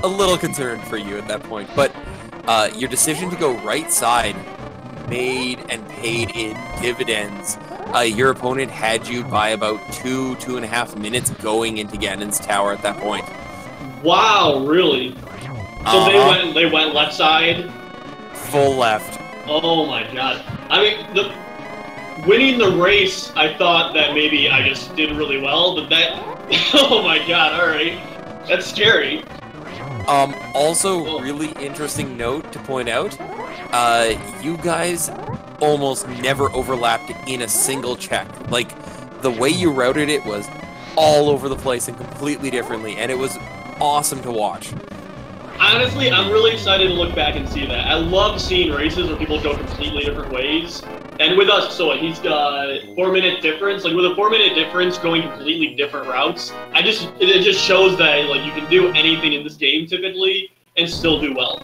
a little concerned for you at that point. But your decision to go right side made and paid in dividends. Your opponent had you by about 2.5 minutes going into Ganon's tower at that point. Wow, really? So they went left side? Full left. Oh my god. I mean, winning the race, I thought that maybe I just did really well, but that... Oh my god, alright. That's scary. Also, really interesting note to point out, you guys almost never overlapped in a single check. Like, the way you routed it was all over the place and completely differently, and it was awesome to watch. Honestly, I'm really excited to look back and see that. I love seeing races where people go completely different ways. And with us, so he's got 4-minute difference. Like with a 4-minute difference, going completely different routes, it just shows that like you can do anything in this game typically and still do well.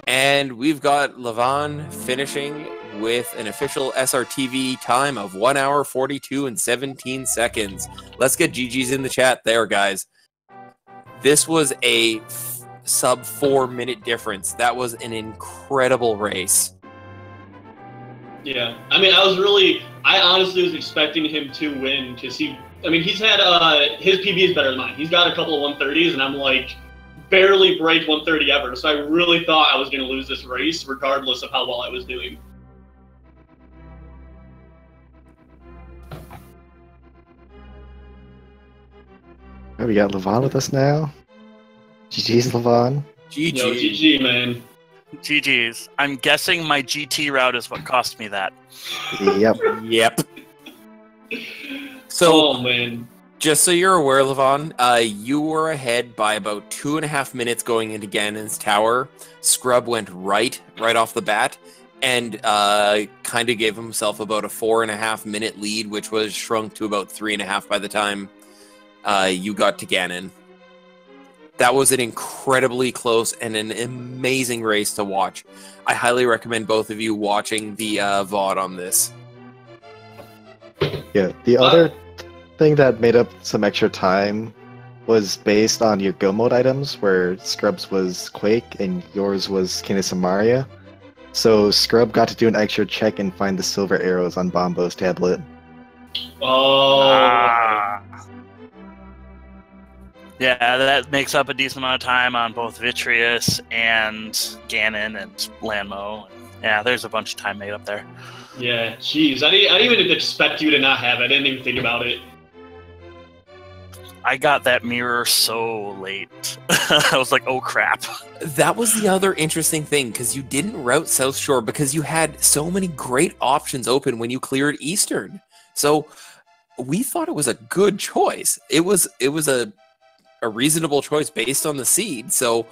And we've got Lavan finishing with an official SRTV time of 1 hour 42 and 17 seconds. Let's get GG's in the chat there, guys. This was a sub 4-minute difference. That was an incredible race. Yeah, I mean, I honestly was expecting him to win because he's had, his PB is better than mine. He's got a couple of 130s, and I'm like, barely break 130 ever. So I really thought I was going to lose this race, regardless of how well I was doing. Oh, we got Lavan with us now. GG's, Lavan. GG. Yo, GG, man. GG's. I'm guessing my GT route is what cost me that. Yep. So, oh, man. Just so you're aware, Lavan, you were ahead by about 2.5 minutes going into Ganon's tower. Scrub went right off the bat, and kind of gave himself about a 4.5-minute lead, which was shrunk to about 3.5 by the time you got to Ganon. That was an incredibly close and an amazing race to watch. I highly recommend both of you watching the VOD on this. Yeah, the other thing that made up some extra time was based on your go mode items, where Scrub's was Quake and yours was King of Samaria. So Scrub got to do an extra check and find the silver arrows on Bombo's tablet. Oh. Yeah, that makes up a decent amount of time on both Vitreous and Ganon and Lanmo. Yeah, there's a bunch of time made up there. Yeah, jeez. I didn't even expect you to not have it. I didn't even think about it. I got that mirror so late. I was like, oh crap. That was the other interesting thing, because you didn't route South Shore because you had so many great options open when you cleared Eastern. So we thought it was a good choice. It was a reasonable choice based on the seed, so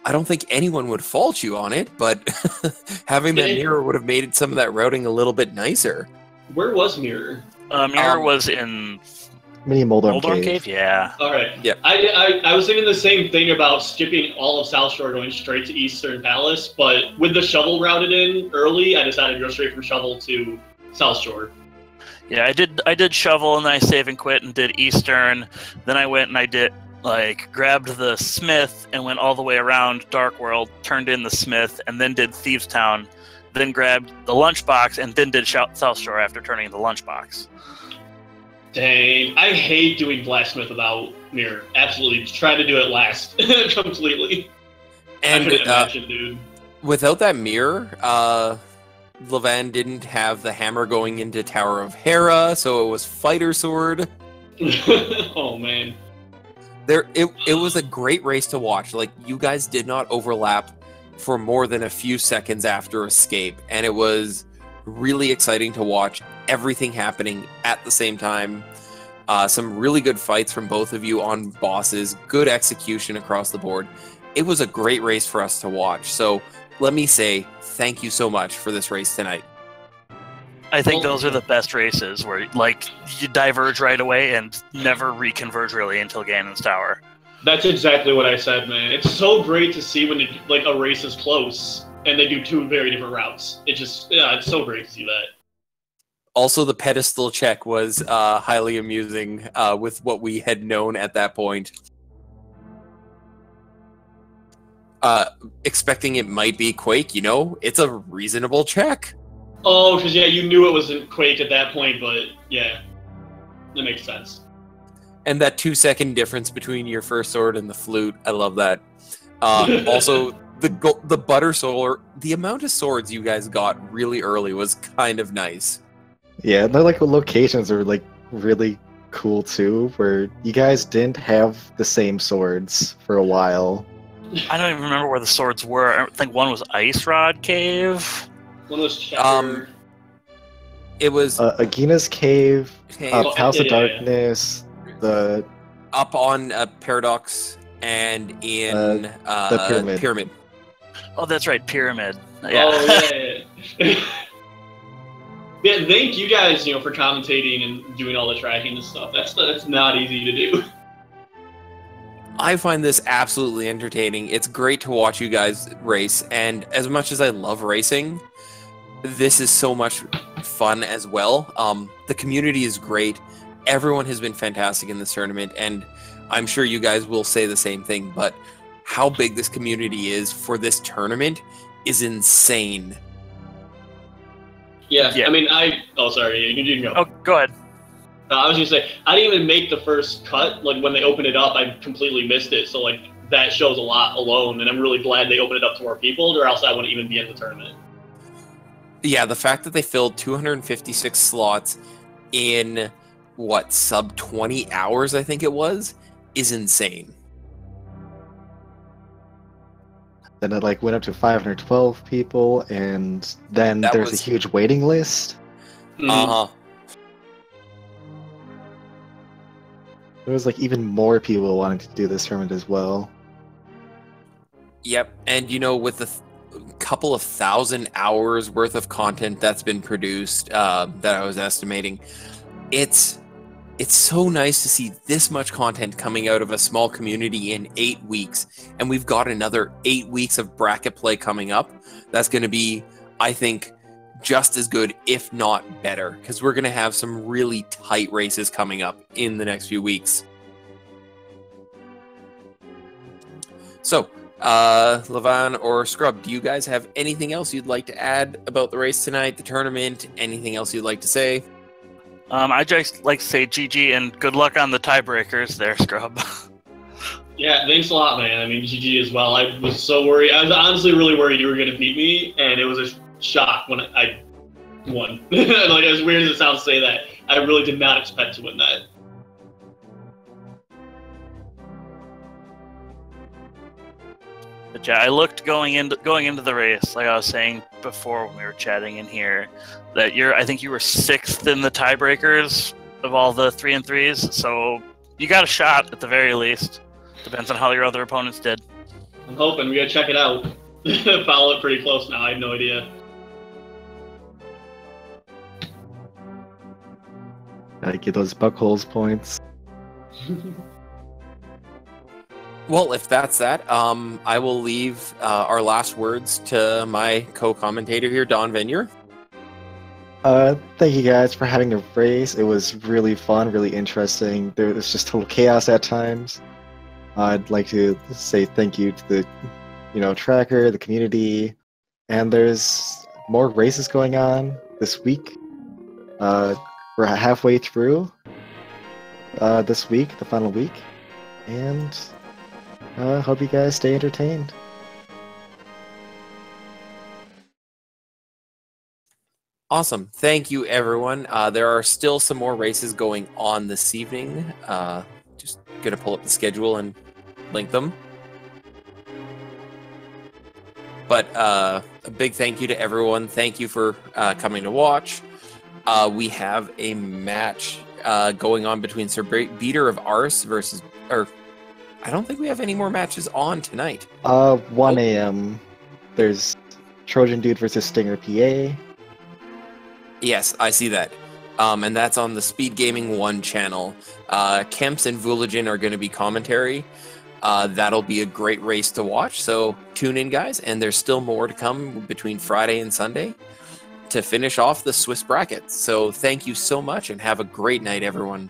I don't think anyone would fault you on it, but having that mirror would have made some of that routing a little bit nicer. Where was Mirror? Mirror was in Mini Moldorm Cave? Yeah. Alright. Yeah. I was thinking the same thing about skipping all of South Shore going straight to Eastern Palace, but with the shovel routed in early, I decided to go straight from shovel to South Shore. Yeah, I did shovel and then I save and quit and did Eastern. Then I went and I did like grabbed the Smith and went all the way around Dark World, turned in the Smith, and then did Thieves Town, then grabbed the lunchbox, and then did South Shore after turning the lunchbox. Dang, I hate doing Blacksmith without mirror. Absolutely, try to do it last completely. And I couldn't imagine, dude. Without that mirror, Lavan didn't have the hammer going into Tower of Hera, so it was Fighter Sword. Oh man. It was a great race to watch. Like, you guys did not overlap for more than a few seconds after escape, and it was really exciting to watch everything happening at the same time. Some really good fights from both of you on bosses, good execution across the board. It was a great race for us to watch. So let me say thank you so much for this race tonight. I think those are the best races where, like, you diverge right away and never reconverge really until Ganon's Tower. That's exactly what I said, man. It's so great to see when a race is close and they do two very different routes. It's so great to see that. Also, the pedestal check was highly amusing with what we had known at that point. Expecting it might be Quake, it's a reasonable check. Oh, because, yeah, you knew it wasn't Quake at that point, but, yeah, that makes sense. And that 2-second difference between your first sword and the flute, I love that. Also, the butter sword, the amount of swords you guys got really early was kind of nice. Yeah, the locations are really cool too, where you guys didn't have the same swords for a while. I don't even remember where the swords were. I think one was Ice Rod Cave. One was Checker. It was Agina's Cave, House of yeah. Darkness, the up on Paradox, and in the Pyramid. Oh, that's right, Pyramid. Yeah. Oh, yeah. Yeah, thank you guys, for commentating and doing all the tracking and stuff. That's not easy to do. I find this absolutely entertaining. It's great to watch you guys race, and as much as I love racing, this is so much fun as well. The community is great. Everyone has been fantastic in this tournament, and I'm sure you guys will say the same thing, but how big this community is for this tournament is insane. Yeah. I mean, oh, sorry, you can go. Oh, go ahead. I was going to say, I didn't even make the first cut. Like, when they opened it up, I completely missed it. So, that shows a lot alone, and I'm really glad they opened it up to more people, or else I wouldn't even be in the tournament. Yeah, the fact that they filled 256 slots in, sub 20 hours, I think it was, is insane. Then it went up to 512 people, and then there's a huge waiting list. Uh-huh. There was even more people wanting to do this tournament as well. Yep, and with the couple of 1,000 hours worth of content that's been produced that I was estimating, it's so nice to see this much content coming out of a small community in 8 weeks, and we've got another 8 weeks of bracket play coming up. That's going to be, I think, just as good, if not better, because we're going to have some really tight races coming up in the next few weeks. So, Lavan or Scrub, do you guys have anything else you'd like to add about the race tonight, the tournament? Anything else you'd like to say? I'd just like to say GG and good luck on the tiebreakers there, Scrub. Yeah, thanks a lot, man. I mean, GG as well. I was so worried. I was honestly really worried you were going to beat me, and it was a shock when I won. As weird as it sounds to say that, I really did not expect to win that. But yeah, I looked going into the race, like I was saying before when we were chatting in here, that I think you were 6th in the tiebreakers of all the 3 and 3s, so you got a shot at the very least. Depends on how your other opponents did. I'm hoping. We gotta check it out. Follow it pretty close now. I have no idea. Gotta get those buckholes points. Well, if that's that, I will leave our last words to my co-commentator here, Don Venier. Thank you guys for having a race. It was really fun, really interesting. There was just total chaos at times. I'd like to say thank you to the tracker, the community, and there's more races going on this week. We're halfway through this week, the final week, and hope you guys stay entertained. Awesome. Thank you, everyone. There are still some more races going on this evening. Just going to pull up the schedule and link them. But a big thank you to everyone. Thank you for coming to watch. We have a match going on between Sir Beater of Ars versus... I don't think we have any more matches on tonight. 1 a.m. There's Trojan Dude versus Stinger PA. Yes, I see that. And that's on the Speed Gaming 1 channel. Kemps and Vuligin are going to be commentary. That'll be a great race to watch, so tune in, guys. And there's still more to come between Friday and Sunday to finish off the Swiss bracket. So thank you so much, and have a great night, everyone.